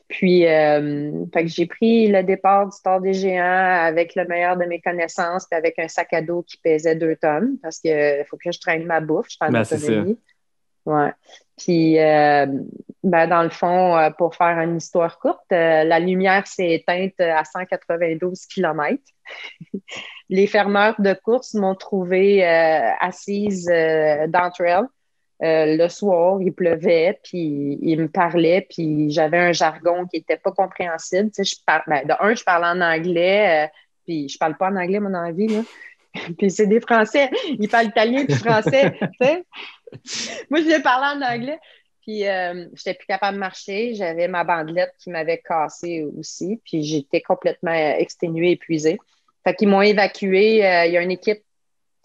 Speaker 1: Puis, fait que j'ai pris le départ du Tour des Géants avec le meilleur de mes connaissances, puis avec un sac à dos qui pesait 2 tonnes, parce qu'il faut que je traîne ma bouffe, je suis en autonomie. Ouais. Puis, dans le fond, pour faire une histoire courte, la lumière s'est éteinte à 192 km. Les fermeurs de course m'ont trouvée assise dans le trail. Le soir, il pleuvait, puis il me parlait, puis j'avais un jargon qui n'était pas compréhensible. Tu sais, je parlais en anglais, puis je parle pas en anglais, moi, dans la vie, là. Puis c'est des Français, ils parlent italien puis français, tu sais. Moi, je vais parler en anglais. Puis, j'étais plus capable de marcher. J'avais ma bandelette qui m'avait cassée aussi. Puis, j'étais complètement exténuée, épuisée. Fait qu'ils m'ont évacuée. Il y a une équipe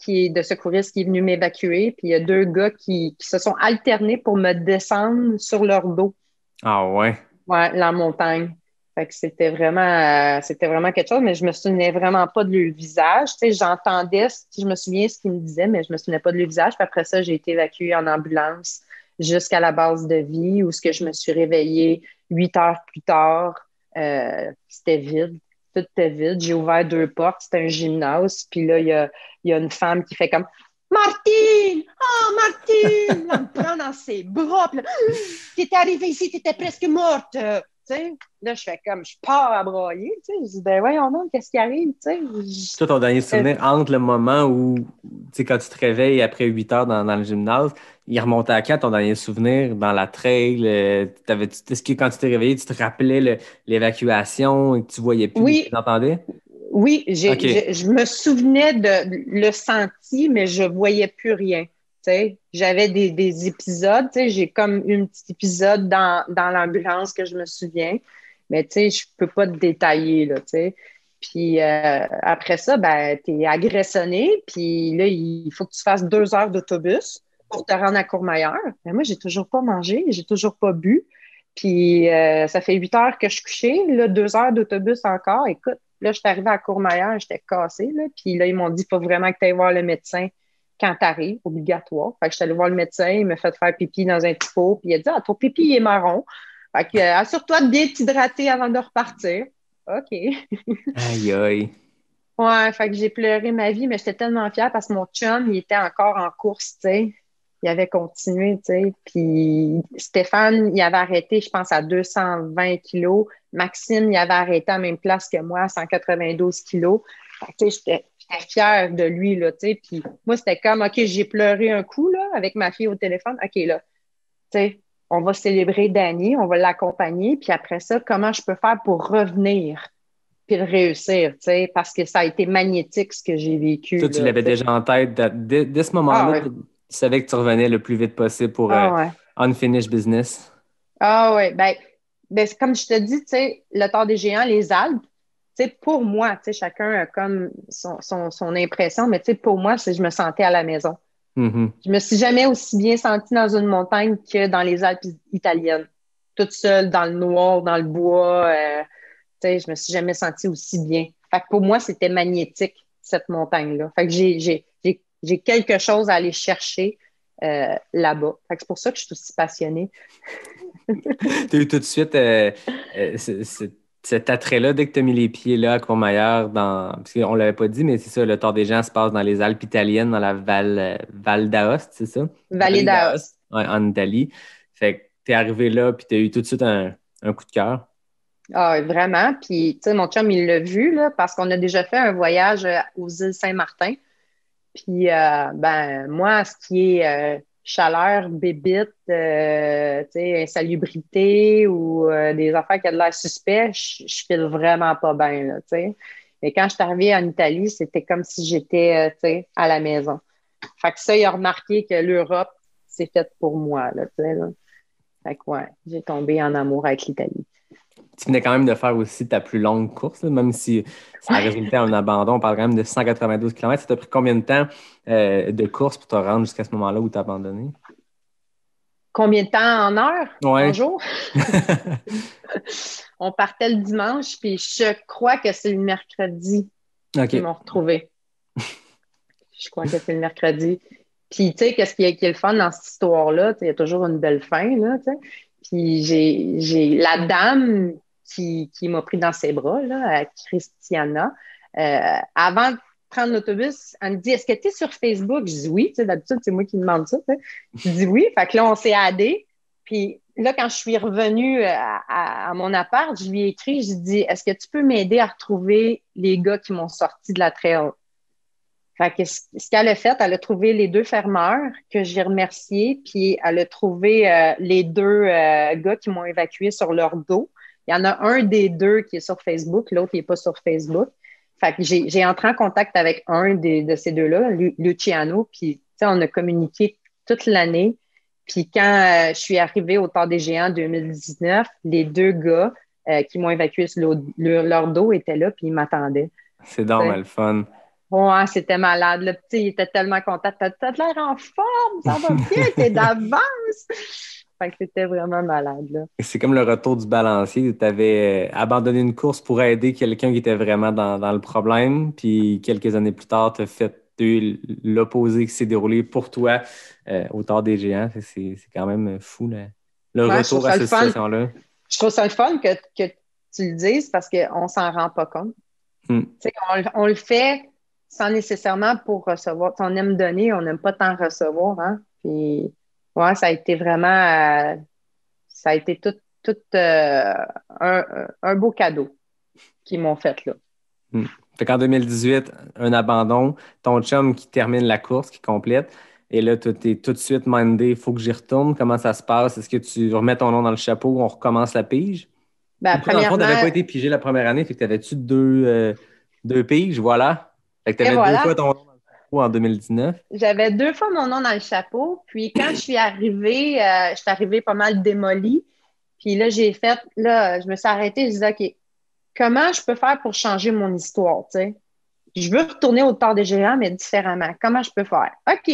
Speaker 1: de secouristes qui est venue m'évacuer. Puis, il y a 2 gars qui se sont alternés pour me descendre sur leur dos.
Speaker 5: Ah ouais?
Speaker 1: Ouais, la montagne. Fait que c'était vraiment quelque chose, mais je me souvenais vraiment pas de leur visage. Tu sais, j'entendais, je me souviens ce qu'ils me disaient, mais je me souvenais pas de leur visage. Puis après ça, j'ai été évacuée en ambulance jusqu'à la base de vie où ce que je me suis réveillée 8 heures plus tard. C'était vide. Tout était vide. J'ai ouvert 2 portes. C'était un gymnase. Puis là, il y a une femme qui fait comme Martine! Oh, Martine! Là, elle me prend dans ses bras. Puis là, t'étais arrivée ici, t'étais presque morte. Tu sais, là, je fais comme, je pars à broyer. Tu sais, je dis, ben voyons donc, qu'est-ce qui arrive? Tu sais,
Speaker 5: Toi, ton dernier souvenir entre le moment où, tu sais, quand tu te réveilles après 8 heures dans le gymnase, il remontait à quand ton dernier souvenir dans la trail? Est-ce que quand tu t'es réveillé, tu te rappelais l'évacuation et que tu voyais plus, mais
Speaker 1: oui,
Speaker 5: tu t'entendais?
Speaker 1: oui,
Speaker 5: OK.
Speaker 1: je me souvenais de le senti, mais je voyais plus rien. Tu sais, j'avais des épisodes, tu sais, j'ai comme eu un petit épisode dans l'ambulance que je me souviens, mais tu sais, je peux pas te détailler, là, tu sais. Puis après ça, ben, t'es agressonné, puis là, il faut que tu fasses 2 heures d'autobus pour te rendre à Courmayeur. Mais moi, j'ai toujours pas mangé, j'ai toujours pas bu. Puis ça fait 8 heures que je suis couchée, là, 2 heures d'autobus encore. Écoute, là, je suis arrivée à Courmayeur, j'étais cassée, là. Puis là, ils m'ont dit, il faut vraiment que tu ailles voir le médecin quand tu arrives, obligatoire. Fait que je suis allée voir le médecin, il m'a fait faire pipi dans un petit pot, puis il a dit, ah, ton pipi il est marron. Fait que assure-toi de bien t'hydrater avant de repartir. OK.
Speaker 5: Aïe, aïe.
Speaker 1: Ouais, fait que j'ai pleuré ma vie, mais j'étais tellement fière parce que mon chum, il était encore en course, tu sais. Il avait continué, tu sais. Puis Stéphane, il avait arrêté, je pense, à 220 kilos. Maxime, il avait arrêté à la même place que moi, à 192 kilos. Fait que, tu sais, j'étais fière de lui, là, tu sais. Puis moi, c'était comme, OK, j'ai pleuré un coup, là, avec ma fille au téléphone. OK, là, tu sais, on va célébrer Danny, on va l'accompagner. Puis après ça, comment je peux faire pour revenir? Puis le réussir, tu sais, parce que ça a été magnétique ce que j'ai vécu.
Speaker 5: Ça, tu
Speaker 1: Là,
Speaker 5: l'avais
Speaker 1: tu sais.
Speaker 5: déjà en tête. Dès ce
Speaker 1: Ah
Speaker 5: moment-là,
Speaker 1: ouais,
Speaker 5: tu savais que tu revenais le plus vite possible pour
Speaker 1: ah ouais,
Speaker 5: unfinished business.
Speaker 1: ah ouais. Ben, c'est comme je te dis, tu sais, le Tour des Géants, les Alpes, tu sais, pour moi, tu sais, chacun a comme son impression, mais tu sais, pour moi, c'est je me sentais à la maison.
Speaker 5: Mhm.
Speaker 1: Je me suis jamais aussi bien sentie dans une montagne que dans les Alpes italiennes. Toute seule, dans le noir, dans le bois. Tu sais, je me suis jamais sentie aussi bien. Fait que pour moi, c'était magnétique, cette montagne-là. Fait que j'ai quelque chose à aller chercher là-bas. Fait que c'est pour ça que je suis aussi passionnée.
Speaker 5: Tu as eu tout de suite cet attrait-là dès que tu as mis les pieds là à Courmayeur, parce qu'on ne l'avait pas dit, mais c'est ça, le Tour des Gens se passe dans les Alpes italiennes, dans la Val d'Aoste, c'est ça?
Speaker 1: Vallée d'Aoste.
Speaker 5: Ouais, en Italie. Fait que tu es arrivé là, puis tu as eu tout de suite un coup de cœur.
Speaker 1: Ah, vraiment. Puis, tu sais, mon chum, il l'a vu, là, parce qu'on a déjà fait un voyage aux îles Saint-Martin. Puis, ben, moi, ce qui est chaleur, bébite, tu sais, insalubrité ou des affaires qui ont de l'air suspect, je file vraiment pas bien, là, tu sais. Mais quand je suis arrivée en Italie, c'était comme si j'étais, tu sais, à la maison. Fait que ça, il a remarqué que l'Europe, c'est fait pour moi, là, tu sais, là. Fait que, ouais, j'ai tombé en amour avec l'Italie.
Speaker 5: Tu venais quand même de faire aussi ta plus longue course, là, même si ça a résulté en abandon. On parle quand même de 192 km. Ça t'a pris combien de temps de course pour te rendre jusqu'à ce moment-là où tu as abandonné?
Speaker 1: Combien de temps en heure? En
Speaker 5: Ouais.
Speaker 1: jour? On partait le dimanche, puis je crois que c'est le mercredi qu'ils
Speaker 5: OK.
Speaker 1: m'ont retrouvé. Je crois que c'est le mercredi. Puis, tu sais, qu'est-ce qui est le fun dans cette histoire-là? Tu sais, il y a toujours une belle fin, là, tu sais. Puis, j'ai la dame qui m'a pris dans ses bras, là, Christiana. Avant de prendre l'autobus, elle me dit, est-ce que tu es sur Facebook? Je dis oui. Tu sais, d'habitude, c'est moi qui demande ça, tu sais. Je dis oui. Fait que là, on s'est addés. Puis là, quand je suis revenue à mon appart, je lui ai écrit, je lui ai dit, est-ce que tu peux m'aider à retrouver les gars qui m'ont sorti de la trail? Fait que ce qu'elle a fait, elle a trouvé les 2 fermeurs que j'ai remerciés, puis elle a trouvé les 2 gars qui m'ont évacué sur leur dos. Il y en a un des 2 qui est sur Facebook, l'autre n'est pas sur Facebook. Fait que j'ai entré en contact avec un de ces 2-là, Luciano, puis on a communiqué toute l'année. Puis quand je suis arrivée au Tour des Géants 2019, les 2 gars qui m'ont évacué sur leur dos étaient là, puis ils m'attendaient.
Speaker 5: C'est dommage le fun.
Speaker 1: Ouais, c'était malade. Le petit, il était tellement content. T'as l'air en forme, ça va bien, t'es d'avance. Fait que c'était vraiment malade, là.
Speaker 5: C'est comme le retour du balancier. Tu avais abandonné une course pour aider quelqu'un qui était vraiment dans le problème. Puis quelques années plus tard, tu as fait tu as eu l'opposé qui s'est déroulé pour toi au Tort des Géants. C'est quand même fou, le retour à cette situation-là.
Speaker 1: Je trouve ça le fun que tu le dises parce qu'on s'en rend pas compte. On le fait sans nécessairement pour recevoir. On aime donner, on n'aime pas tant recevoir. Hein? Puis, ouais, ça a été vraiment... ça a été tout un beau cadeau qu'ils m'ont fait là.
Speaker 5: Fait qu'en 2018, un abandon, ton chum qui termine la course, qui complète, et là, tu es tout de suite mindé, il faut que j'y retourne. Comment ça se passe? Est-ce que tu remets ton nom dans le chapeau ou on recommence la pige?
Speaker 1: Ben,
Speaker 5: dans le fond, tu n'avais pas été pigé la première année, fait que tu avais-tu deux piges, voilà. Fait que tu avais 2 fois ton nom dans le chapeau en 2019.
Speaker 1: J'avais 2 fois mon nom dans le chapeau, puis quand je suis arrivée pas mal démolie. Puis là, je me suis arrêtée, je disais, OK, comment je peux faire pour changer mon histoire, tu sais? Je veux retourner au Tort des Géants, mais différemment. Comment je peux faire? OK,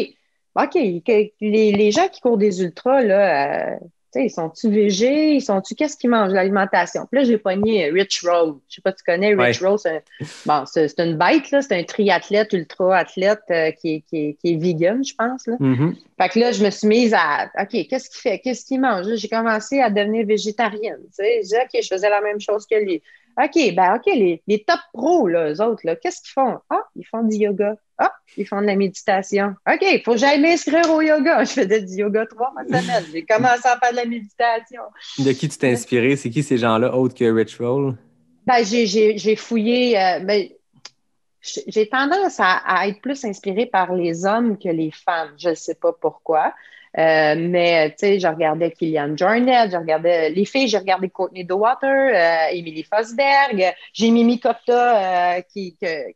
Speaker 1: les gens qui courent des ultras, là, tu sais, ils sont-tu végés? Qu'est-ce qu'ils mangent, l'alimentation? Puis là, j'ai pogné Rich Roll. Je sais pas si tu connais Rich Roll. C'est une bête, là. C'est un triathlète, ultra-athlète qui est vegan, je pense, là.
Speaker 5: Mm-hmm.
Speaker 1: Fait que là, je me suis mise à, OK, qu'est-ce qu'il fait? Qu'est-ce qu'il mange? Là, j'ai commencé à devenir végétarienne, tu sais. Je disais, OK, je faisais la même chose que lui. OK, les top pros, là, eux autres, là, qu'est-ce qu'ils font? Ah, ils font du yoga. Ah, ils font de la méditation. OK, il faut que j'aille m'inscrire au yoga. Je faisais du yoga 3 mois de semaine. J'ai commencé à faire de la méditation.
Speaker 5: De qui tu t'es inspiré? C'est qui ces gens-là, autres que Rich Roll?
Speaker 1: Ben, j'ai fouillé. J'ai tendance à être plus inspirée par les hommes que les femmes. Je ne sais pas pourquoi. Mais, tu sais, je regardais Kilian Jornet, je regardais les filles, j'ai regardé Courtney Dauwalter, Emily Fosberg, j'ai Mimi Kopta, que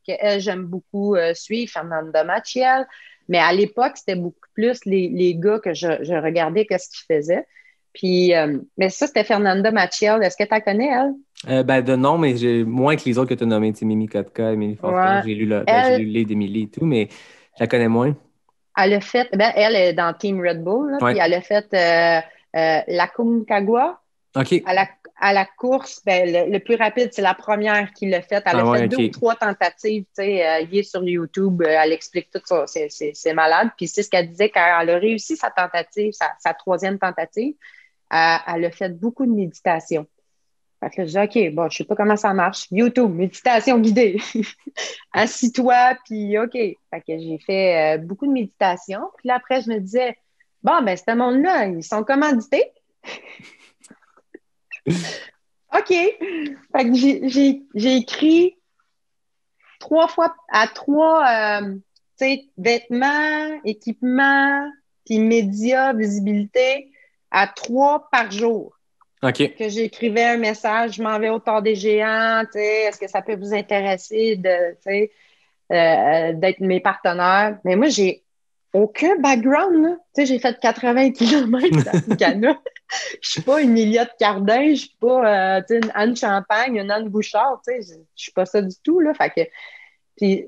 Speaker 1: elle, j'aime beaucoup suivre, Fernanda Maciel. Mais à l'époque, c'était beaucoup plus les gars que je regardais, qu'est-ce qu'ils faisaient. Puis, mais ça, c'était Fernanda Maciel. Est-ce que tu la connais, elle?
Speaker 5: De nom, mais j'ai moins que les autres que tu as nommés, Mimi Kotka, Emily Fosberg. J'ai lu le livre d'Emily et tout, mais je la connais moins.
Speaker 1: Elle a fait, elle est dans Team Red Bull, là, puis elle a fait la Concagua.
Speaker 5: OK.
Speaker 1: À la course, le plus rapide, c'est la première qui l'a fait. Elle a fait 2 ou 3 tentatives. Il est sur YouTube, elle explique tout ça. C'est malade. Puis c'est ce qu'elle disait quand elle a réussi sa tentative, sa 3e tentative. Elle a fait beaucoup de méditation. Fait que là, je dis, OK, bon, je sais pas comment ça marche. YouTube, méditation guidée. Assis-toi, puis OK. Fait que j'ai fait beaucoup de méditation. Puis là, après, je me disais, bon, ben, ce monde-là, ils sont commandités. OK. Fait que j'ai écrit 3 fois à 3, vêtements, équipements, puis médias, visibilité, à 3 par jour.
Speaker 5: OK.
Speaker 1: Que j'écrivais un message, je m'en vais au Tort des Géants, est-ce que ça peut vous intéresser d'être mes partenaires? Mais moi, j'ai aucun background. J'ai fait 80 km dans Ghana. Je suis pas une Elliott Cardin, je suis pas une Anne Champagne, une Anne Bouchard, je suis pas ça du tout. Là. Fait que, puis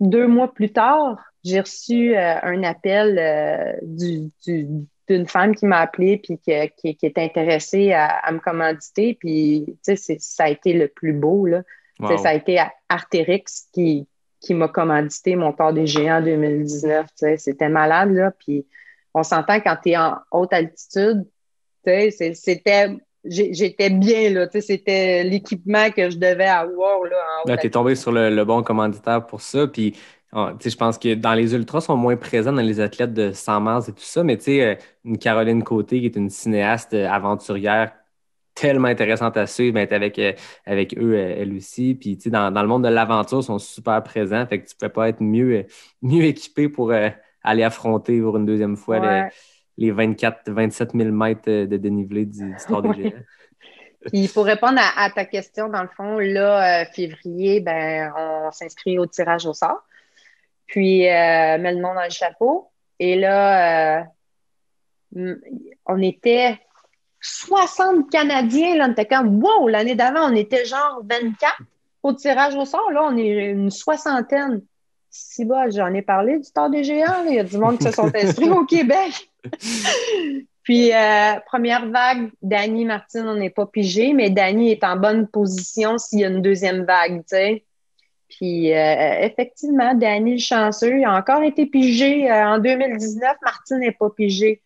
Speaker 1: 2 mois plus tard, j'ai reçu un appel d'une femme qui m'a appelée puis qui est intéressée à me commanditer. Puis, ça a été le plus beau. Là. Wow. Ça a été Artérix qui m'a commandité mon Tort des Géants en 2019. C'était malade. Là. Puis, on s'entend quand tu es en haute altitude, j'étais bien. Là, c'était l'équipement que je devais avoir. Là, en haute altitude.
Speaker 5: Tu es tombé sur le bon commanditaire pour ça. Puis, je pense que dans les ultras, sont moins présents dans les athlètes de 100 miles et tout ça, mais une Caroline Côté qui est une cinéaste aventurière tellement intéressante à suivre, ben, avec eux, elle aussi. Puis dans le monde de l'aventure, ils sont super présents, fait que tu ne peux pas être mieux équipé pour aller affronter pour une deuxième fois les 27 000 mètres de dénivelé du Tort des Géants.
Speaker 1: Puis pour répondre à ta question, dans le fond, là, février, ben, on s'inscrit au tirage au sort. Puis, met le nom dans le chapeau. Et là, on était 60 Canadiens. Là, on était comme, wow, l'année d'avant, on était genre 24 au tirage au sort. Là, on est une 60aine. Si bas, j'en ai parlé du Tort des Géants. Il y a du monde qui se sont inscrits au Québec. Puis, première vague, Dany Martin, on n'est pas pigé, mais Dany est en bonne position s'il y a une deuxième vague, tu sais. Puis, effectivement, Danny le chanceux, il a encore été pigé. En 2019, Martine n'est pas pigé.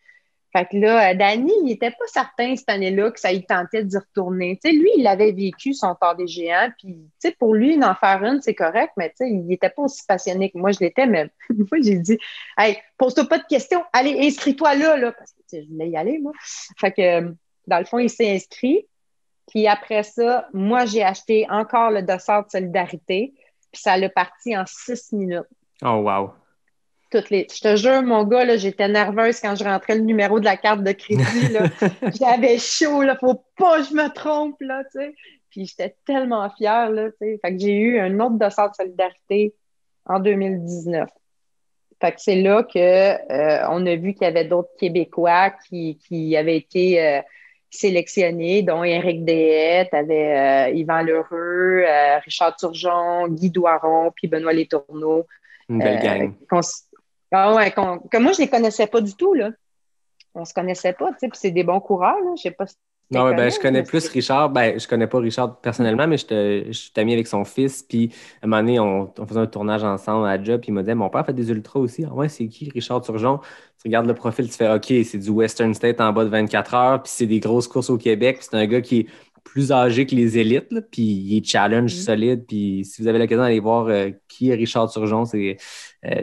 Speaker 1: Fait que là, Danny, il n'était pas certain cette année-là que ça lui tentait d'y retourner. Tu sais, lui, il avait vécu son Tour des géants, puis, tu sais, pour lui, d'en faire une, c'est correct, mais tu sais, il n'était pas aussi passionné que moi, je l'étais, mais une fois, j'ai dit, hey, pose-toi pas de questions, allez, inscris-toi là, parce que, tu sais, je voulais y aller, moi. Fait que, dans le fond, il s'est inscrit, puis après ça, moi, j'ai acheté encore le dossard de solidarité, puis ça l'a parti en 6 minutes.
Speaker 5: Oh, wow.
Speaker 1: Je te jure, mon gars, là, j'étais nerveuse quand je rentrais le numéro de la carte de crédit. Là. J'avais chaud, là, faut pas que je me trompe, là, tu sais. Puis j'étais tellement fière, là, tu sais. Fait que j'ai eu un autre dossard de solidarité en 2019. Fait que c'est là que on a vu qu'il y avait d'autres Québécois qui avaient été sélectionnés, dont Éric Deshaies, t'avais Yvan Lheureux, Richard Turgeon, Guy Doiron, puis Benoît Letourneau.
Speaker 5: Une belle gang.
Speaker 1: Que moi, je les connaissais pas du tout, là. On se connaissait pas, tu sais, puis c'est des bons coureurs, là. Je sais pas si
Speaker 5: non, ben, je connais plus Richard. Ben, je connais pas Richard personnellement, mais je suis ami avec son fils. Puis, à un moment donné, on faisait un tournage ensemble à la job. Puis, il m'a dit, mon père fait des ultras aussi. Ah ouais, c'est qui, Richard Turgeon? Tu regardes le profil, tu fais, OK, c'est du Western State en bas de 24 heures. Puis, c'est des grosses courses au Québec. Puis, c'est un gars qui est plus âgé que les élites. Là, puis, il est challenge solide. Puis, si vous avez l'occasion d'aller voir qui est Richard Turgeon, c'est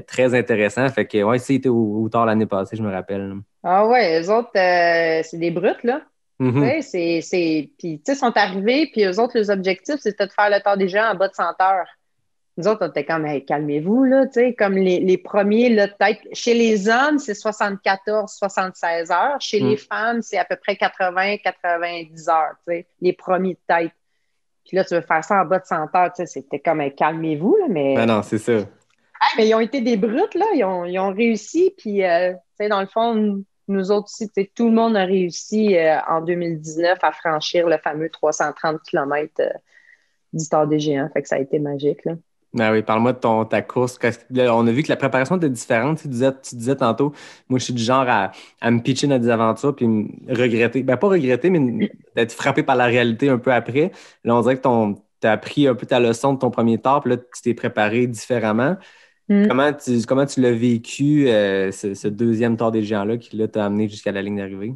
Speaker 5: très intéressant. Fait que, ouais, il était au Tour l'année passée, je me rappelle. Là.
Speaker 1: Ah ouais, eux autres, c'est des brutes, là.
Speaker 5: Mm-hmm.
Speaker 1: Puis, tu sais, sont arrivés, puis eux autres, les objectifs, c'était de faire le Tour des géants en bas de 100 heures. Nous autres, on était comme, hey, calmez-vous, là, tu sais, comme les premiers, là, peut-être, chez les hommes, c'est 74, 76 heures. Chez les femmes, c'est à peu près 80, 90 heures, tu sais, les premiers de tête. Puis là, tu veux faire ça en bas de 100 heures, tu sais, c'était comme, hey, calmez-vous, là, mais...
Speaker 5: Ben non, c'est ça.
Speaker 1: Mais ils ont été des brutes, là, ils ont réussi, puis, tu sais, dans le fond, nous autres aussi, tout le monde a réussi en 2019 à franchir le fameux 330 km du Tour des géants. Fait que ça a été magique, là.
Speaker 5: Ben oui, parle-moi de ta course. Là, on a vu que la préparation était différente. Tu disais tantôt, moi, je suis du genre à me pitcher dans des aventures puis me regretter. Ben, pas regretter, mais d'être frappé par la réalité un peu après. Là, on dirait que tu as appris un peu ta leçon de ton premier Tour, puis là, tu t'es préparé différemment. Comment tu l'as vécu, ce deuxième Tour des géants-là qui t'a amené jusqu'à la ligne d'arrivée?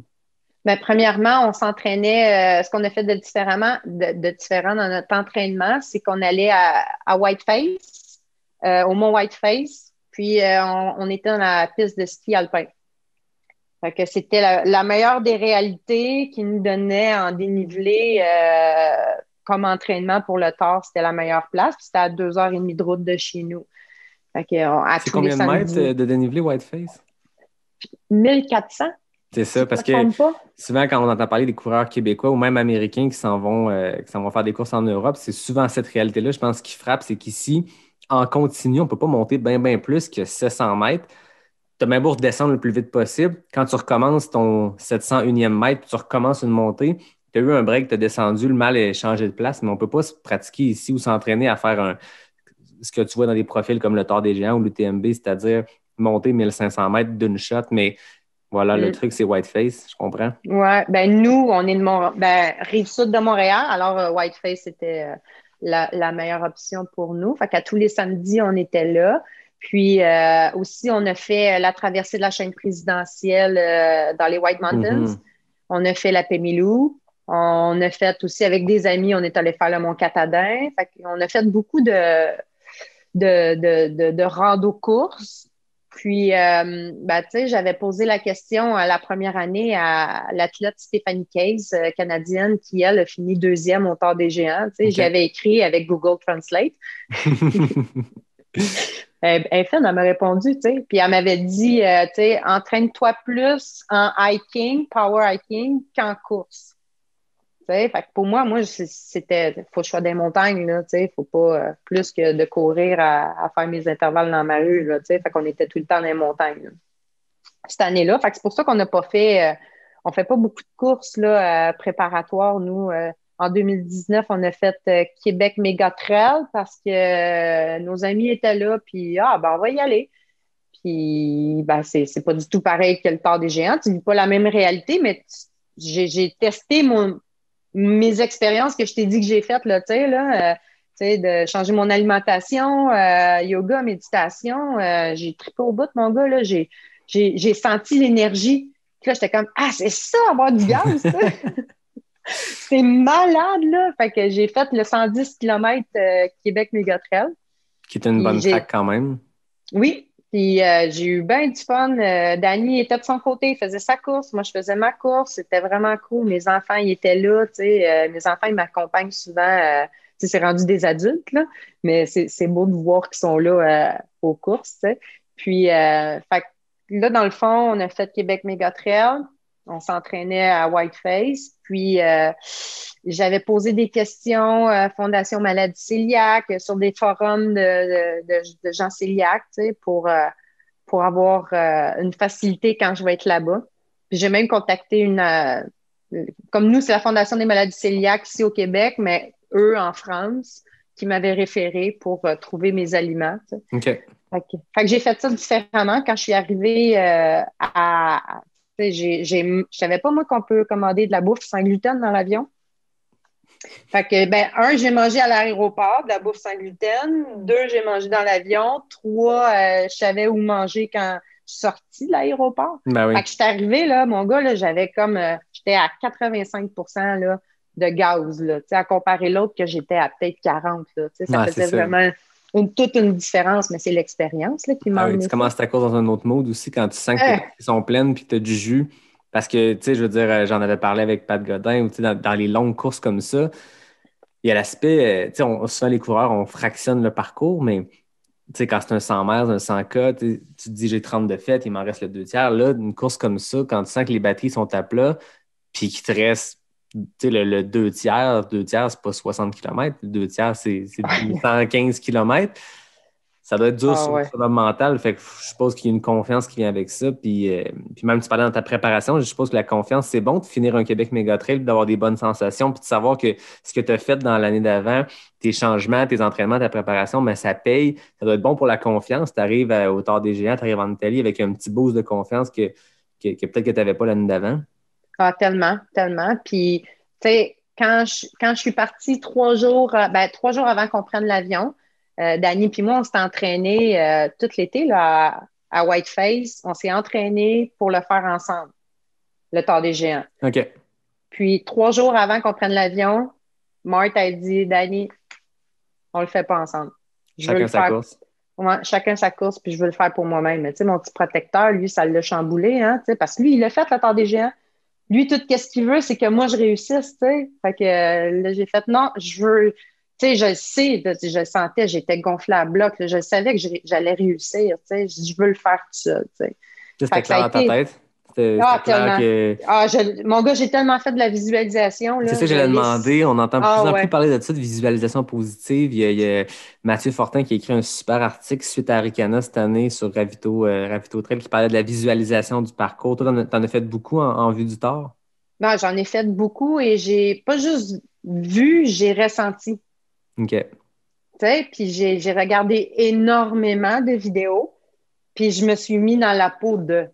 Speaker 1: Bien, premièrement, on s'entraînait. Ce qu'on a fait de différent dans notre entraînement, c'est qu'on allait à Whiteface, au mont Whiteface, puis on était dans la piste de ski alpin. Fait que c'était la meilleure des réalités qui nous donnait en dénivelé comme entraînement pour le Tour. C'était la meilleure place, puis c'était à 2h30 de route de chez nous.
Speaker 5: C'est combien de mètres de dénivelé Whiteface?
Speaker 1: 1400.
Speaker 5: C'est ça, parce que souvent, quand on entend parler des coureurs québécois ou même américains qui s'en vont faire des courses en Europe, c'est souvent cette réalité-là, je pense, qui frappe, c'est qu'ici, en continu, on ne peut pas monter bien plus que 700 mètres. Tu as même beau redescendre le plus vite possible. Quand tu recommences ton 701e mètre, tu recommences une montée, tu as eu un break, tu as descendu, le mal est changé de place, mais on ne peut pas se pratiquer ici ou s'entraîner à faire ce que tu vois dans des profils comme le Tour des géants ou l'UTMB, c'est-à-dire monter 1500 mètres d'une shot, mais voilà, le truc, c'est Whiteface, je comprends.
Speaker 1: Oui, ben nous, on est de Rive-Sud de Montréal, alors Whiteface, c'était la meilleure option pour nous. Fait qu'à tous les samedis, on était là. Puis aussi, on a fait la traversée de la chaîne présidentielle dans les White Mountains. On a fait la Pemilou. On a fait aussi avec des amis, on est allé faire le Mont-Catadin. Fait qu'on a fait beaucoup de rando-courses. Puis, tu sais, j'avais posé la question la première année à l'athlète Stéphanie Case, canadienne, qui, elle, a fini deuxième au Tour des géants. Tu sais, j'avais écrit avec Google Translate. Elle m'a répondu, tu sais. Puis, elle m'avait dit, tu sais, entraîne-toi plus en hiking, power hiking, qu'en course. Fait que pour moi, c'était, faut que je sois des montagnes, là, tu sais, faut pas plus que de courir à faire mes intervalles dans ma rue, là, tu sais, fait qu'on était tout le temps dans les montagnes, là. Cette année-là, fait que c'est pour ça qu'on n'a pas fait, on fait pas beaucoup de courses, là, préparatoires, nous. En 2019, on a fait Québec Méga Trail parce que nos amis étaient là, puis on va y aller. Puis, c'est pas du tout pareil que le Tour des géants, tu vis pas la même réalité, mais j'ai testé mes expériences que je t'ai dit que j'ai faites, là, tu sais, là, sais, de changer mon alimentation, yoga, méditation. J'ai trippé au bout, mon gars, là. J'ai senti l'énergie. Puis là, j'étais comme, ah, c'est ça, avoir du gaz, ça! C'est malade, là! Fait que j'ai fait le 110 km Québec Mégatrail.
Speaker 5: Qui est une bonne track quand même.
Speaker 1: Oui, puis j'ai eu bien du fun. Danny était de son côté, il faisait sa course. Moi, je faisais ma course. C'était vraiment cool. Mes enfants, ils étaient là, tu sais. Mes enfants, ils m'accompagnent souvent. Tu sais, c'est rendu des adultes, là. Mais c'est beau de voir qu'ils sont là aux courses, tu sais. Puis, fait que là, dans le fond, on a fait Québec Mégatrail. On s'entraînait à Whiteface. Puis, j'avais posé des questions à Fondation Maladie Cœliaque sur des forums de gens cœliaques, tu sais, pour avoir une facilité quand je vais être là-bas. Puis, j'ai même contacté comme nous, c'est la Fondation des maladies cœliaques ici au Québec, mais eux en France, qui m'avaient référé pour trouver mes aliments. Tu sais.
Speaker 5: OK.
Speaker 1: Fait que j'ai fait ça différemment quand je suis arrivée je savais pas, moi, qu'on peut commander de la bouffe sans gluten dans l'avion. Fait que, j'ai mangé à l'aéroport de la bouffe sans gluten. 2, j'ai mangé dans l'avion. 3, je savais où manger quand je suis sortie de l'aéroport.
Speaker 5: Ben oui.
Speaker 1: Fait que je suis arrivée, là, mon gars, là, j'avais j'étais à 85% là, de gaz, là, à comparer l'autre que j'étais à peut-être 40, là. Ça faisait vraiment toute une différence, mais c'est l'expérience là, qui m'a amené.
Speaker 5: Tu commences ta course dans un autre mode aussi quand tu sens que tes batteries sont pleines puis que tu as du jus. Parce que, tu sais, je veux dire, j'en avais parlé avec Pat Godin, ou tu sais, dans les longues courses comme ça, il y a l'aspect, tu sais, souvent les coureurs, on fractionne le parcours, mais tu sais, quand c'est un 100 mètres, un 100K, tu te dis j'ai 30 de fête, il m'en reste le 2/3. Là, une course comme ça, quand tu sens que les batteries sont à plat, puis qu'il te reste, tu sais, le 2/3, c'est pas 60 km, le 2/3, c'est 115 km. Ça doit être dur sur le mental. Fait que je suppose qu'il y a une confiance qui vient avec ça. Puis même, tu parlais dans ta préparation, je suppose que la confiance, c'est bon de finir un Québec Mégatrail, d'avoir des bonnes sensations, puis de savoir que ce que tu as fait dans l'année d'avant, tes changements, tes entraînements, ta préparation, mais ça paye. Ça doit être bon pour la confiance. Tu arrives au Tour des Géants, tu arrives en Italie avec un petit boost de confiance que peut-être que tu n'avais pas l'année d'avant.
Speaker 1: Ah, tellement, tellement. Puis, tu sais, quand je suis partie 3 jours avant qu'on prenne l'avion, Danny puis moi, on s'est entraînés tout l'été là, à Whiteface. On s'est entraînés pour le faire ensemble, le Tour des Géants.
Speaker 5: OK.
Speaker 1: Puis 3 jours avant qu'on prenne l'avion, Marthe a dit, Danny, on le fait pas ensemble.
Speaker 5: Chacun sa course.
Speaker 1: Ouais, chacun sa course, puis je veux le faire pour moi-même. Mais tu sais, mon petit protecteur, lui, ça l'a chamboulé, hein, tu sais, parce que lui, il l'a fait, le Tour des Géants. Lui, tout ce qu'il veut, c'est que moi, je réussisse, tu sais. Fait que là, j'ai fait, non, je veux... Tu sais, je le sais, je le sentais, j'étais gonflée à bloc. Là, je savais que j'allais réussir. Tu sais, je veux le faire tout seul. Tu sais.
Speaker 5: C'était clair dans ta tête? C'était clair que...
Speaker 1: Mon gars, j'ai tellement fait de la visualisation. Là,
Speaker 5: c'est ça que j'allais demander. On entend de plus en plus parler de ça, de visualisation positive. Il y a Mathieu Fortin qui a écrit un super article suite à Arikana cette année sur Ravito Trail qui parlait de la visualisation du parcours. Toi, t'en as fait beaucoup en vue du Tour?
Speaker 1: Non, j'en ai fait beaucoup et j'ai pas juste vu, j'ai ressenti.
Speaker 5: OK.
Speaker 1: Tu sais, puis j'ai regardé énormément de vidéos, puis je me suis mis dans la peau de.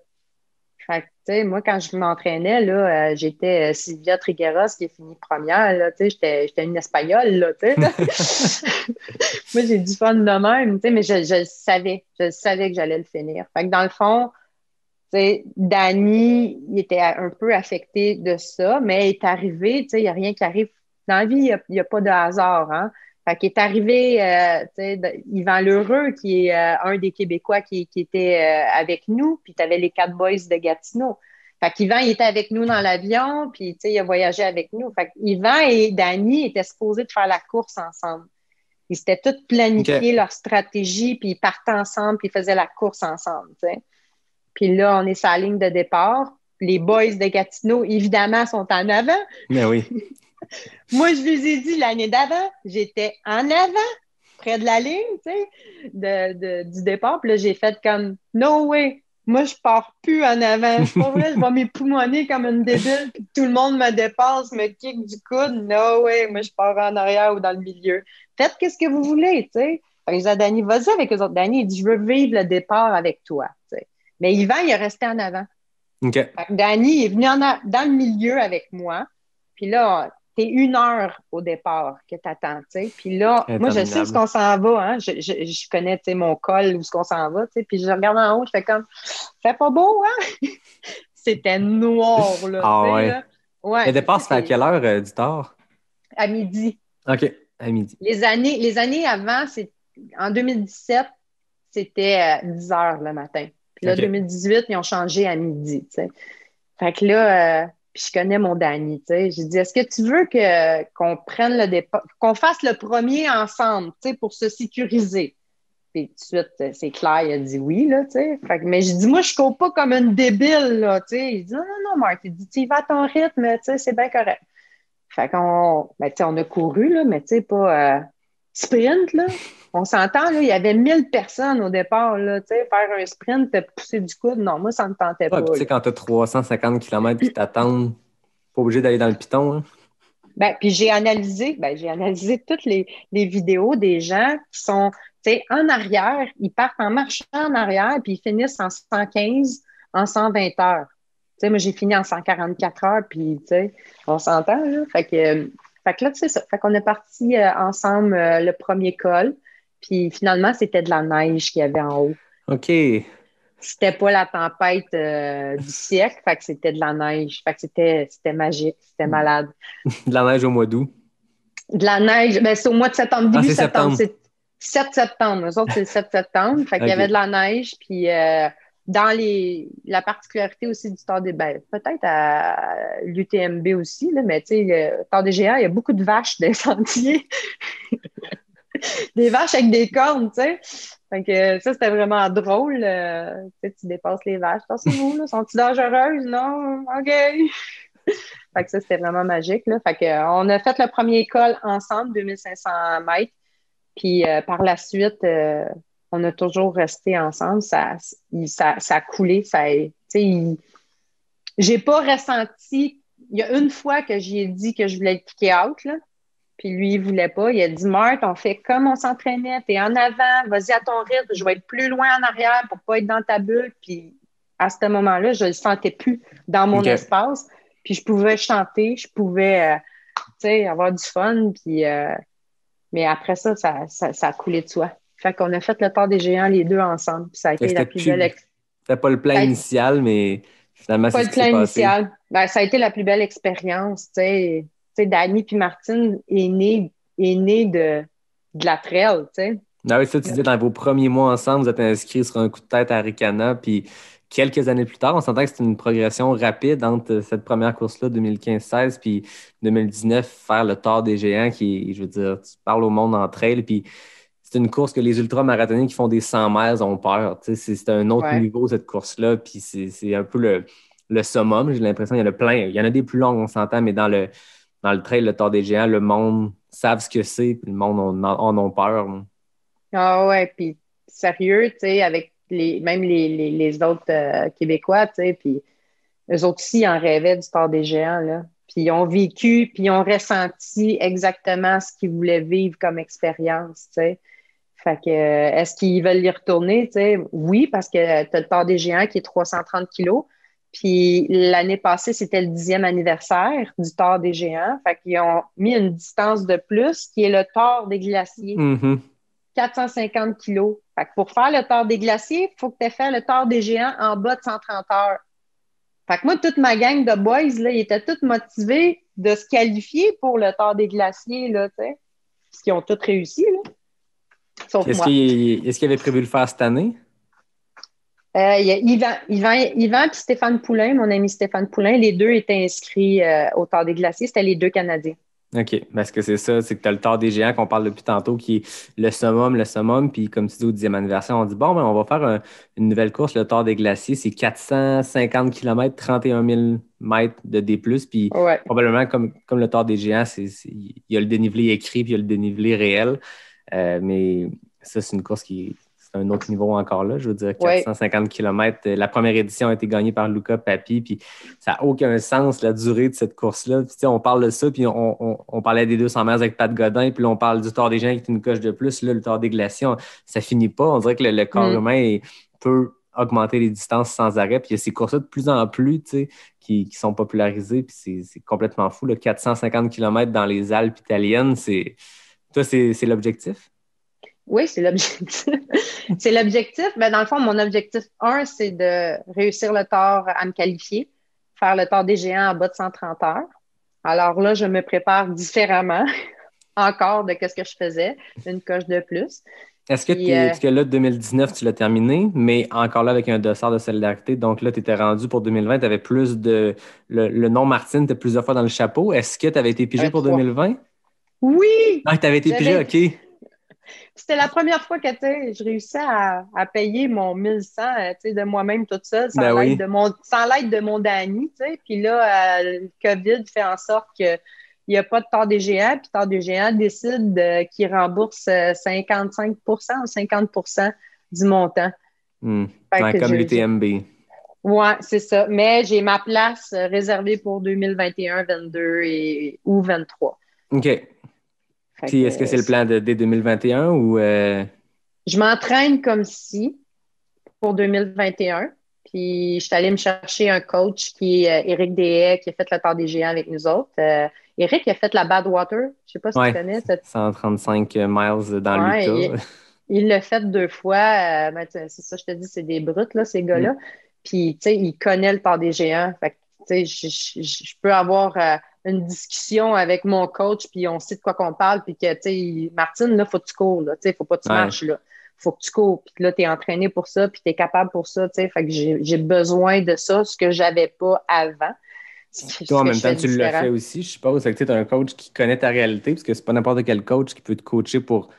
Speaker 1: Fait que, tu sais, moi, quand je m'entraînais, là, j'étais Sylvia Trigueros qui est finie première, là, tu sais, j'étais une Espagnole, là, tu sais. Moi, j'ai du fun de même, tu sais, mais je savais que j'allais le finir. Fait que dans le fond, tu sais, Danny, il était un peu affecté de ça, mais il est arrivé, tu sais, il n'y a rien qui arrive. Dans la vie, il n'y a pas de hasard, hein. Fait qu'il est arrivé, tu sais, Yvan Lheureux, qui est un des Québécois qui était avec nous, puis tu avais les 4 boys de Gatineau. Fait qu'Yvan, il était avec nous dans l'avion, puis tu sais, il a voyagé avec nous. Fait qu'Yvan et Danny étaient supposés de faire la course ensemble. Ils s'étaient tous planifiés leur stratégie, puis ils partaient ensemble, puis ils faisaient la course ensemble, tu sais. Puis là, on est sur la ligne de départ. Les boys de Gatineau, évidemment, sont en avant.
Speaker 5: Mais oui.
Speaker 1: Moi, je les ai dit l'année d'avant, j'étais en avant, près de la ligne, tu sais, du départ. Puis là, j'ai fait comme « No way! Moi, je pars plus en avant. C'est pas vrai, je vais m'époumoner comme une débile, puis tout le monde me dépasse, me kick du coude. No way! Moi, je pars en arrière ou dans le milieu. Faites qu'est-ce que vous voulez, tu sais. » Fait que j'ai dit à Danny, vas-y avec eux autres. Danny, il dit « Je veux vivre le départ avec toi. » Mais Yvan, il est resté en avant.
Speaker 5: OK.
Speaker 1: Fait que Danny est venu dans le milieu avec moi. Puis là, t'es 1 heure au départ que t'attends, tu sais. Puis là, moi, je sais où ce qu'on s'en va, hein. Je connais, tu sais, mon col, où ce qu'on s'en va, tu sais. Puis je regarde en haut, je fais comme, fait pas beau, hein? C'était noir, là,
Speaker 5: Ah
Speaker 1: tu sais,
Speaker 5: ouais.
Speaker 1: là. Ouais,
Speaker 5: Le départ, c'est à quelle heure du tard?
Speaker 1: à midi.
Speaker 5: OK, à midi.
Speaker 1: Les années avant, en 2017, c'était 10 heures le matin. Puis là,
Speaker 5: OK.
Speaker 1: 2018, ils ont changé à midi, tu sais. Fait que là, puis je connais mon Danny, tu sais. J'ai dit, est-ce que tu veux qu'on prenne le départ, qu'on fasse le premier ensemble, tu sais, pour se sécuriser? Puis tout de suite, c'est clair, il a dit oui, là, tu sais. Fait que, mais j'ai dit, moi, je cours pas comme une débile, là, tu sais. Il dit, non, non, non, Marc. Il dit, tu y vas à ton rythme, tu sais, c'est bien correct. Fait qu'on, ben, tu sais, on a couru, là, mais tu sais, pas sprint, là. On s'entend, là, il y avait 1000 personnes au départ, là, tu sais, faire un sprint, pousser du coude, non, moi, ça ne me tentait
Speaker 5: Ouais,
Speaker 1: pas,
Speaker 5: puis tu sais,
Speaker 1: là.
Speaker 5: quand tu as 350 km qui t'attendent, pas obligé d'aller dans le piton. Hein.
Speaker 1: Ben, puis j'ai analysé toutes les vidéos des gens qui sont, tu sais, en arrière, ils partent en marchant en arrière, puis ils finissent en 115, en 120 heures. Tu sais, moi, j'ai fini en 144 heures, puis, tu sais, on s'entend, là. Fait que là, tu sais ça. Fait qu'on est partis ensemble le premier col, puis finalement, c'était de la neige qu'il y avait en haut.
Speaker 5: OK.
Speaker 1: C'était pas la tempête du siècle, fait que c'était de la neige. Fait que c'était magique, c'était malade.
Speaker 5: De la neige au mois d'août.
Speaker 1: De la neige, ben, c'est au mois de septembre, début
Speaker 5: c'est
Speaker 1: septembre.
Speaker 5: septembre.
Speaker 1: C'est 7 septembre. Nous autres, c'est le 7 septembre. Fait qu'il y avait de la neige. Puis dans la particularité aussi du Tour des ben, peut-être à l'UTMB aussi, là, mais tu sais, le Tour des Géants, il y a beaucoup de vaches des sentiers. Des vaches avec des cornes, tu sais. Fait que ça, c'était vraiment drôle. Tu dépasses les vaches. Attention-vous, là, sont-ils dangereuses? Non? OK. Fait que ça, c'était vraiment magique, là. Fait que, on a fait le premier col ensemble, 2500 mètres. Puis par la suite, on a toujours resté ensemble. Ça a coulé. J'ai pas ressenti. Il y a une fois que j'y ai dit que je voulais être kické out, là. Puis lui, il voulait pas. Il a dit, Marthe, on fait comme on s'entraînait. T'es en avant, vas-y à ton rythme. Je vais être plus loin en arrière pour pas être dans ta bulle. Puis à ce moment-là, je le sentais plus dans mon espace. Puis je pouvais chanter, je pouvais, avoir du fun. Puis, mais après ça, ça a coulé de soi. Fait qu'on a fait le Tour des Géants les deux ensemble. Puis ça a été la plus belle...
Speaker 5: C'était pas le plan initial, mais finalement, c'est ce qui s'est passé. Pas le plan initial.
Speaker 1: Ben, ça a été la plus belle expérience, tu sais. Tu sais, Dani puis Martine est né de la trail, tu sais.
Speaker 5: Ah oui, ça, tu disais, dans vos premiers mois ensemble, vous êtes inscrits sur un coup de tête à Ricana, puis quelques années plus tard, on s'entend que c'est une progression rapide entre cette première course-là, 2015-16, puis 2019, faire le Tour des Géants, qui, je veux dire, tu parles au monde en trail, puis c'est une course que les ultramarathoniens qui font des 100 miles ont peur. Tu sais, c'est un autre niveau, cette course-là, puis c'est un peu le summum. J'ai l'impression qu'il y en a plein. Il y en a des plus longues, on s'entend, mais dans le trail, le Tour des Géants, le monde savent ce que c'est, puis le monde en ont peur.
Speaker 1: Ah ouais, puis sérieux, tu sais, avec même les autres Québécois, tu sais, puis eux autres aussi en rêvaient du Tour des Géants, là. Puis ils ont vécu, puis ils ont ressenti exactement ce qu'ils voulaient vivre comme expérience, tu sais. Fait que, est-ce qu'ils veulent y retourner, tu sais? Oui, parce que tu as le Tour des Géants qui est 330 kilos. Puis l'année passée, c'était le 10e anniversaire du Tour des Géants. Fait qu'ils ont mis une distance de plus, qui est le Tour des Glaciers. 450 kilos. Fait que pour faire le Tour des Glaciers, il faut que tu aies fait le Tour des Géants en bas de 130 heures. Fait que moi, toute ma gang de boys, là, ils étaient tous motivés de se qualifier pour le Tour des Glaciers, là, tu sais. Parce qu'ils ont tous réussi, là. Sauf moi.
Speaker 5: Est-ce qu'il avait prévu de le faire cette année?
Speaker 1: Il y a Yvan et Stéphane Poulain, mon ami Stéphane Poulain, les deux étaient inscrits au Tour des Glaciers. C'était les deux Canadiens.
Speaker 5: OK. Parce que c'est ça, c'est que tu as le Tour des Géants qu'on parle depuis tantôt, qui est le summum. Puis comme tu dis, au 10e anniversaire, on dit bon, ben, on va faire une nouvelle course, le Tour des Glaciers. C'est 450 km, 31 000 mètres de D+. Puis probablement, comme le Tour des Géants, il y a le dénivelé écrit puis il y a le dénivelé réel. Mais ça, c'est une course qui c'est un autre niveau encore là. Je veux dire, 450 km. La première édition a été gagnée par Luca Papi, puis ça n'a aucun sens, la durée de cette course-là. Puis, on parle de ça, puis on parlait des 200 mètres avec Pat Godin, puis là, on parle du Tour des Géants qui est une coche de plus. Là, le Tour des Glaciers, ça finit pas. On dirait que le corps humain peut augmenter les distances sans arrêt. Puis il y a ces courses-là de plus en plus, tu sais, qui sont popularisées. Puis c'est complètement fou, là, 450 km dans les Alpes italiennes. Toi, c'est l'objectif?
Speaker 1: Oui, c'est l'objectif. C'est l'objectif. Ben, dans le fond, mon objectif 1, c'est de réussir le Tour à me qualifier, faire le Tour des Géants en bas de 130 heures. Alors là, je me prépare différemment encore de ce que je faisais, une coche de plus.
Speaker 5: Est-ce que, parce que là, 2019, tu l'as terminé, mais encore là avec un dossard de solidarité. Donc là, tu étais rendu pour 2020, tu avais plus de. Le nom Martine était plusieurs fois dans le chapeau. Est-ce que tu avais été pigé pour 2020?
Speaker 1: Oui!
Speaker 5: Ah, tu avais été pigé, OK.
Speaker 1: C'était la première fois que je réussissais à payer mon 1100 de moi-même toute seule, sans l'aide de mon Danny. Puis là, le COVID fait en sorte qu'il n'y a pas de Tour des Géants, puis Tour des Géants décide qu'il rembourse 55 ou 50 du montant.
Speaker 5: Comme l'UTMB.
Speaker 1: Oui, c'est ça. Mais j'ai ma place réservée pour 2021, 2022 ou 2023.
Speaker 5: OK. Puis, est-ce que c'est le plan dès 2021 ou...
Speaker 1: Je m'entraîne comme si pour 2021. Puis, je suis allée me chercher un coach qui est Éric Deshaies, qui a fait le Tour des Géants avec nous autres. Éric a fait la Badwater. Je ne sais pas si tu connais.
Speaker 5: 135 miles dans l'Utah.
Speaker 1: Il l'a fait 2 fois. C'est ça, je te dis, c'est des brutes, là, ces gars-là. Puis, tu sais, il connaît le Tour des Géants. Fait que, tu sais, je peux avoir... une discussion avec mon coach, puis on sait de quoi qu'on parle, puis que, tu sais, Martine, là, faut que tu cours, là, tu sais, faut pas que tu marches, là. Faut que tu cours, puis là, t'es entraîné pour ça, puis t'es capable pour ça, tu sais, fait que j'ai besoin de ça, ce que j'avais pas avant.
Speaker 5: Toi, en même temps, tu l'as fait aussi, je suppose, que tu es un coach qui connaît ta réalité, parce que c'est pas n'importe quel coach qui peut te coacher pour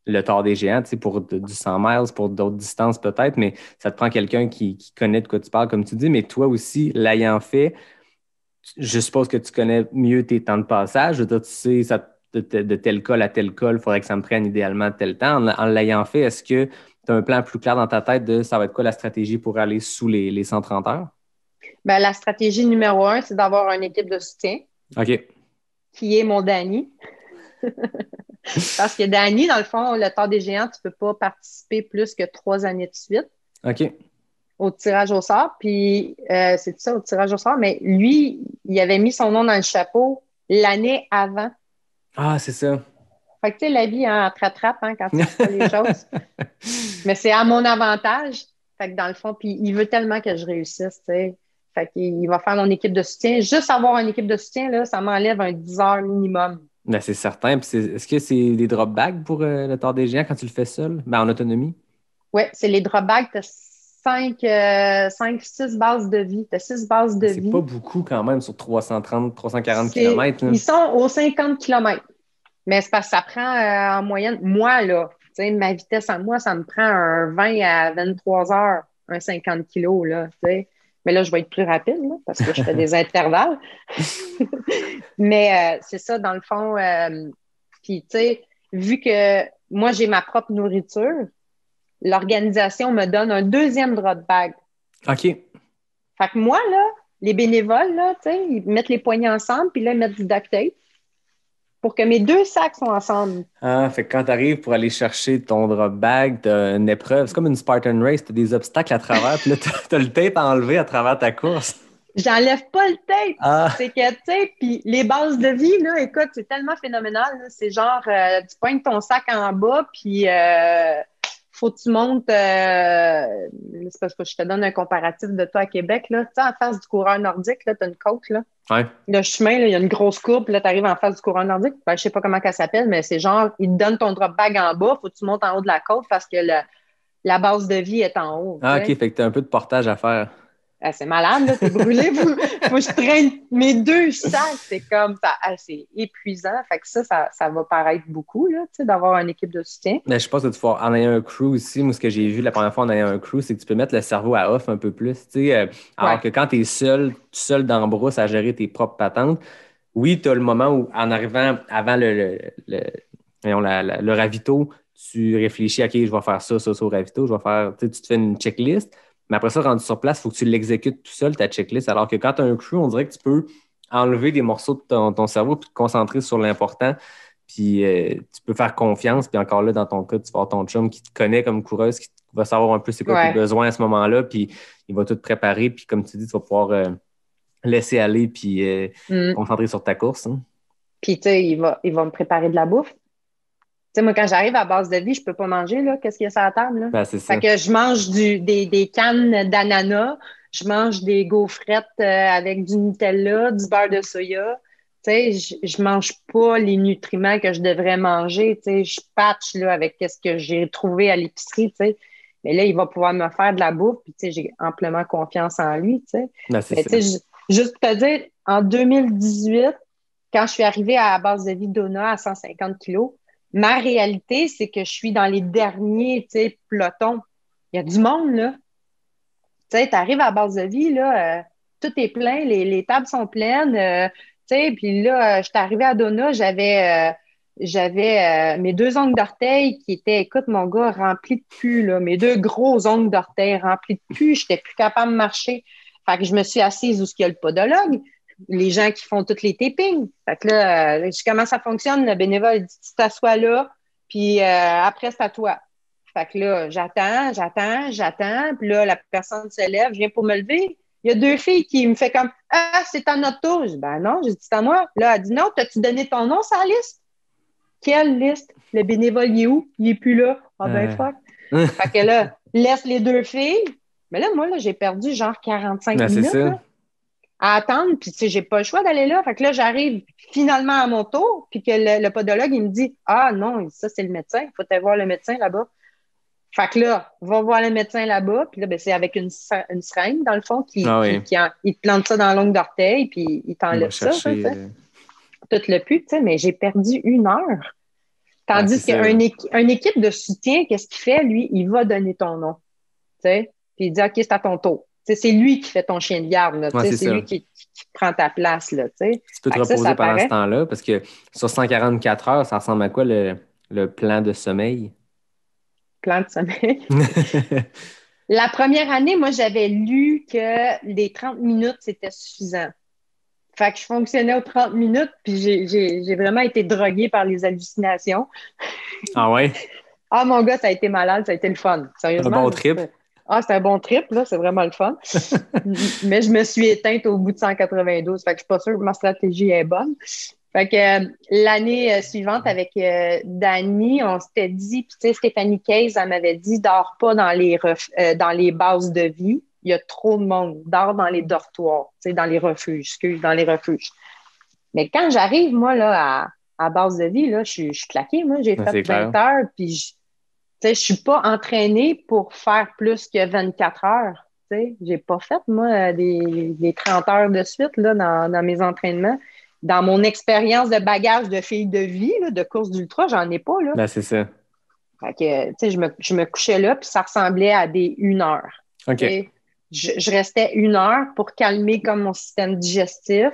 Speaker 5: le Tour des Géants, tu sais, pour du 100 miles, pour d'autres distances peut-être, mais ça te prend quelqu'un qui connaît de quoi tu parles, comme tu dis, mais toi aussi, l'ayant fait, je suppose que tu connais mieux tes temps de passage. Je veux dire, tu sais, de tel col à tel col, il faudrait que ça me prenne idéalement tel temps. En l'ayant fait, est-ce que tu as un plan plus clair dans ta tête de ça va être quoi la stratégie pour aller sous les 130 heures?
Speaker 1: Ben, la stratégie numéro 1, c'est d'avoir une équipe de soutien.
Speaker 5: OK.
Speaker 1: Qui est mon Danny. Parce que Danny, dans le fond, le Tour des Géants, tu ne peux pas participer plus que 3 années de suite.
Speaker 5: OK.
Speaker 1: Au tirage au sort, puis c'est ça, au tirage au sort, mais lui, il avait mis son nom dans le chapeau l'année avant.
Speaker 5: Ah, c'est ça.
Speaker 1: Fait que, tu sais, la vie, hein, elle te rattrape quand tu fais pas les choses. Mais c'est à mon avantage. Fait que dans le fond, puis il veut tellement que je réussisse, tu sais. Fait qu'il va faire mon équipe de soutien. Juste avoir une équipe de soutien, là, ça m'enlève un 10 heures minimum.
Speaker 5: Ben, c'est certain. Puis est-ce que c'est des drop bags pour le Tour des Géants quand tu le fais seul? Ben, en autonomie?
Speaker 1: Oui, c'est les drop bags. 6 bases de vie. Tu as 6 bases de vie.
Speaker 5: C'est pas beaucoup quand même sur 330, 340 km.
Speaker 1: Ils sont aux 50 km. Mais c'est parce que ça prend en moyenne, moi, là, tu sais, ma vitesse à moi, ça me prend un 20 à 23 heures, un 50 kg, là, tu sais. Mais là, je vais être plus rapide, là, parce que je fais des intervalles. Mais c'est ça, dans le fond. Puis, tu sais, vu que moi, j'ai ma propre nourriture, l'organisation me donne un 2e drop bag.
Speaker 5: OK.
Speaker 1: Fait que moi, là, les bénévoles, là, tu sais, ils mettent les poignets ensemble, puis là, ils mettent du duct tape pour que mes 2 sacs soient ensemble.
Speaker 5: Ah, fait que quand tu arrives pour aller chercher ton drop bag, tu as une épreuve. C'est comme une Spartan Race, tu as des obstacles à travers, puis là, tu as le tape à enlever à travers ta course.
Speaker 1: J'enlève pas le tape.
Speaker 5: Ah.
Speaker 1: C'est que, tu sais, puis les bases de vie, là, écoute, c'est tellement phénoménal. Là. C'est genre, tu poignes ton sac en bas, puis faut que tu montes, c'est parce que je te donne un comparatif de toi à Québec, là. Tu sais, en face du coureur nordique, là, tu as une côte, là.
Speaker 5: Ouais.
Speaker 1: Le chemin, là, il y a une grosse courbe, puis là, tu arrives en face du coureur nordique. Ben, je sais pas comment elle s'appelle, mais c'est genre, il te donne ton drop bag en bas, faut que tu montes en haut de la côte parce que la base de vie est en haut.
Speaker 5: Ah, OK, fait que tu as un peu de portage à faire.
Speaker 1: Ah, c'est malade, là, t'es brûlé. Faut que je traîne mes 2 sacs. C'est comme ça. Ah, c'est épuisant. Fait que ça va paraître beaucoup, là, tu sais, d'avoir une équipe de soutien.
Speaker 5: Mais je pense que tu vas en ayant un crew aussi. Moi, ce que j'ai vu la première fois en ayant un crew, c'est que tu peux mettre le cerveau à off un peu plus. Tu sais, alors que quand tu es seul, tout seul dans la brousse à gérer tes propres patentes, oui, tu as le moment où, en arrivant avant le ravito, tu réfléchis, OK, je vais faire ça au ravito, je vais faire, tu te fais une checklist. Mais après ça, rendu sur place, il faut que tu l'exécutes tout seul, ta checklist. Alors que quand tu as un crew, on dirait que tu peux enlever des morceaux de ton cerveau puis te concentrer sur l'important. Puis tu peux faire confiance. Puis encore là, dans ton cas, tu vas avoir ton chum qui te connaît comme coureuse, qui va savoir un peu c'est quoi tes besoins à ce moment-là, puis il va tout préparer, puis comme tu dis, tu vas pouvoir laisser aller, puis concentrer sur ta course. Hein.
Speaker 1: Puis, tu sais, il va me préparer de la bouffe. Tu sais, moi, quand j'arrive à base de vie, je peux pas manger, là. Qu'est-ce qu'il y a sur la table, là?
Speaker 5: Ben, c'est ça.
Speaker 1: Fait que je mange des cannes d'ananas, je mange des gaufrettes avec du Nutella, du beurre de soya. Tu sais, je mange pas les nutriments que je devrais manger. Tu sais, je patche, là, avec ce que j'ai trouvé à l'épicerie, tu sais. Mais là, il va pouvoir me faire de la bouffe, puis, tu sais, j'ai amplement confiance en lui, tu sais.
Speaker 5: Ben, c'est
Speaker 1: Mais,
Speaker 5: ça.
Speaker 1: tu sais, juste pour te dire, en 2018, quand je suis arrivée à la base de vie Donna à 150 kilos, ma réalité, c'est que je suis dans les derniers, tu sais, pelotons. Il y a du monde, là. Tu sais, tu arrives à la base de vie, là, tout est plein, les tables sont pleines, tu sais, puis là, je suis arrivée à Donna, j'avais mes 2 ongles d'orteil qui étaient, écoute, mon gars, remplis de pus, là, mes 2 gros ongles d'orteil remplis de pus, j'étais plus capable de marcher. Fait que je me suis assise où il y a le podologue, les gens qui font toutes les tapings. Fait que là, comment ça fonctionne, le bénévole dit, tu t'assois là, puis après, c'est à toi. Fait que là, j'attends, puis là, la personne se lève, je viens pour me lever. Il y a 2 filles qui me font comme « Ah, c'est à notre tour. » Je dis « Ben non, j'ai dit c'est à moi. » Là, elle dit « Non, t'as-tu donné ton nom sur la liste? » Quelle liste? Le bénévole, il est où? Il est plus là. Ah ben fuck. Fait que là, laisse les 2 filles. Mais là, moi, là, j'ai perdu genre 45
Speaker 5: Ben, c'est
Speaker 1: minutes
Speaker 5: ça.
Speaker 1: là, à attendre, puis tu sais, j'ai pas le choix d'aller là. Fait que là, j'arrive finalement à mon tour, puis que le podologue, il me dit « Ah non, ça, c'est le médecin. Il faut aller voir le médecin là-bas. » Fait que là, va voir le médecin là-bas, puis là, ben, c'est avec une seringue, dans le fond, il te plante ça dans l'ongle d'orteil, puis il t'enlève ça,
Speaker 5: chercher,
Speaker 1: tout le pus, tu sais, mais j'ai perdu 1 heure. Tandis qu'une équipe de soutien, qu'est-ce qu'il fait, lui? Il va donner ton nom, tu sais, puis il dit, OK, c'est à ton tour. Tu sais, c'est lui qui fait ton chien de garde, là, tu sais, c'est lui qui prend ta place, là, tu sais.
Speaker 5: Tu peux te reposer pendant ce temps-là, parce que sur 144 heures, ça ressemble à quoi le plan de sommeil?
Speaker 1: Plan de sommeil. La première année, moi, j'avais lu que les 30 minutes, c'était suffisant. Fait que je fonctionnais aux 30 minutes, puis j'ai vraiment été droguée par les hallucinations.
Speaker 5: Ah ouais?
Speaker 1: Ah, mon gars, ça a été malade, ça a été le fun. Sérieusement.
Speaker 5: Un bon trip?
Speaker 1: C'était un bon trip, là, c'est vraiment le fun. Mais je me suis éteinte au bout de 192, fait que je suis pas sûre que ma stratégie est bonne. Fait que l'année suivante, avec Dani, on s'était dit, puis tu sais, Stéphanie Case, elle m'avait dit, dors pas dans les bases de vie. Il y a trop de monde. Dors dans les dortoirs, tu sais, dans les refuges, dans les refuges. Mais quand j'arrive, moi, là, à base de vie, là, je suis claquée. Moi, j'ai fait 20 heures, puis tu sais, je suis pas entraînée pour faire plus que 24 heures. Tu sais, j'ai pas fait, moi, des 30 heures de suite, là, dans mes entraînements. Dans mon expérience de bagage de fille de vie, là, de course d'ultra, j'en ai pas, là.
Speaker 5: Ben, c'est ça.
Speaker 1: Fait que, tu sais, je me couchais là, puis ça ressemblait à des 1 heure.
Speaker 5: OK.
Speaker 1: Je restais 1 heure pour calmer comme mon système digestif.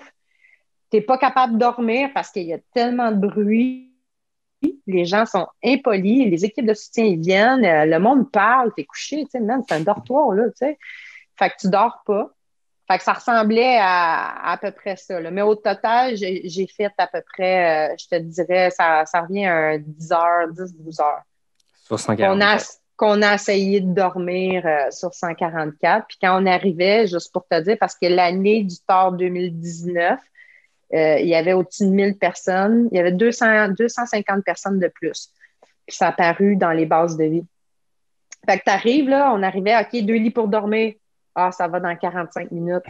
Speaker 1: T'es pas capable de dormir parce qu'il y a tellement de bruit. Les gens sont impolis. Les équipes de soutien, ils viennent. Le monde parle. T'es couché, tu sais, man, c'est un dortoir, là, tu sais. Fait que tu dors pas. Fait que ça ressemblait à peu près ça, là. Mais au total, j'ai fait à peu près, je te dirais, ça revient à 10 heures, 10-12 heures.
Speaker 5: Sur 144.
Speaker 1: Qu'on a essayé de dormir sur 144. Puis quand on arrivait, juste pour te dire, parce que l'année du Tour 2019, il y avait au-dessus de 1000 personnes. Il y avait 250 personnes de plus. Puis ça a apparu dans les bases de vie. Fait que t'arrives, là, on arrivait, OK, 2 lits pour dormir. Ah, ça va dans 45 minutes.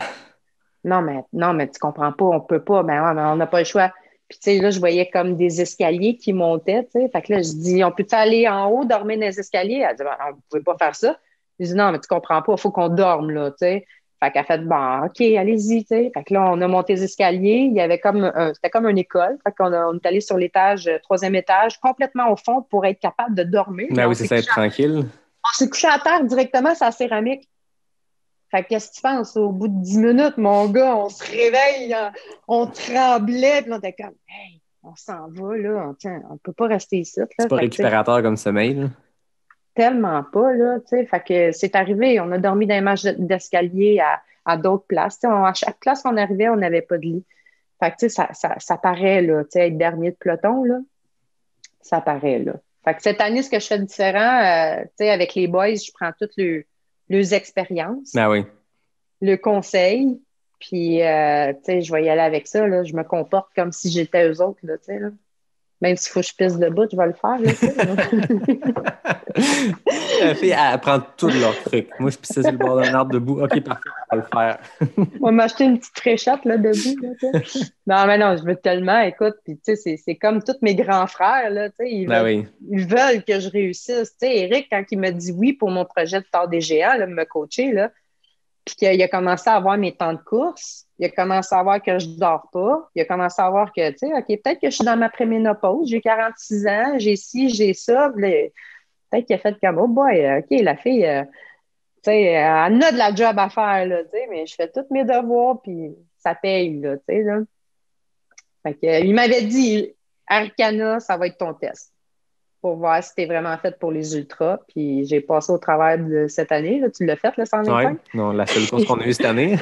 Speaker 1: Non, mais tu comprends pas, on peut pas. Ben ouais, mais on n'a pas le choix. Puis, tu sais, là, je voyais comme des escaliers qui montaient, tu sais. Fait que là, je dis, on peut-tu aller en haut, dormir dans les escaliers? Elle dit, ben, on ne pouvait pas faire ça. Je dis, non, mais tu comprends pas, il faut qu'on dorme, là, tu sais. Fait qu'elle fait, bon, OK, allez-y, tu sais. Fait que là, on a monté les escaliers. Il y avait c'était comme une école. Fait on est allé sur l'étage, 3e étage, complètement au fond pour être capable de dormir.
Speaker 5: Ben oui, c'est ça, être tranquille.
Speaker 1: On s'est couché à terre directement sur la céramique. Fait que qu'est-ce que tu penses? Au bout de 10 minutes, mon gars, on se réveille, on tremblait, puis là, on était comme, hey, on s'en va, là, on peut pas rester ici. Là.
Speaker 5: C'est pas récupérateur comme sommeil, là?
Speaker 1: Tellement pas, là, tu sais. Fait que c'est arrivé, on a dormi dans les marches d'escalier à d'autres places. À chaque place qu'on arrivait, on n'avait pas de lit. Fait que, tu sais, ça paraît, là, tu sais, être dernier de peloton, là, ça paraît, là. Fait que cette année, ce que je fais de différent, tu sais, avec les boys, je prends toutes leurs expériences,
Speaker 5: Ah oui.
Speaker 1: le conseil, puis, tu sais, je vais y aller avec ça, là. Je me comporte comme si j'étais eux autres, là, tu sais, là. Même s'il faut que je pisse debout, je vais le faire, là, tu sais.
Speaker 5: La fille, elle prend tous leurs trucs. Moi, je pissais sur le bord d'un arbre debout. OK, parfait, on va le faire.
Speaker 1: On va m'acheter une petite fréchette, là, debout, là, tu sais. Non, mais non, je veux tellement, écoute, puis, tu sais, c'est comme tous mes grands frères, là, tu sais,
Speaker 5: Ah oui.
Speaker 1: ils veulent que je réussisse. Tu sais, Eric, quand il m'a dit oui pour mon projet de Tard des géants, là, me coacher, là, puis qu'il a commencé à avoir mes temps de course, il a commencé à voir que je dors pas, il a commencé à voir que, tu sais, OK, peut-être que je suis dans ma préménopause, j'ai 46 ans, j'ai ci, j'ai ça, puis là, peut-être qu'il a fait comme, oh boy, OK, la fille, tu sais, elle a de la job à faire, là, tu sais, mais je fais tous mes devoirs, puis ça paye, là, tu sais, là. Fait que, il m'avait dit, Arcana, ça va être ton test pour voir si t'es vraiment faite pour les ultras. Puis j'ai passé au travers de cette année. Là, tu l'as fait, le 125?
Speaker 5: Ouais. Non, la seule course qu'on a eue cette année.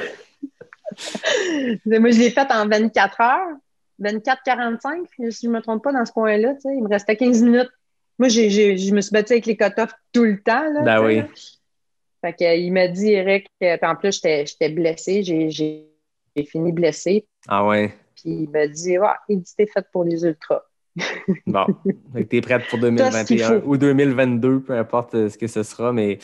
Speaker 1: Moi, je l'ai faite en 24 heures, 24-45, si je ne me trompe pas dans ce coin-là. Tu sais, il me restait 15 minutes. Moi, je me suis battue avec les cut-offs tout le temps. Là,
Speaker 5: Ben oui.
Speaker 1: Là. Fait que, il m'a dit, Eric, puis en plus, j'étais blessée. J'ai fini blessée.
Speaker 5: Ah ouais.
Speaker 1: Puis il m'a dit, ouais, il dit, t'es faite pour les ultras.
Speaker 5: Bon, tu es prête pour 2021 ou 2022, peu importe ce que ce sera, mais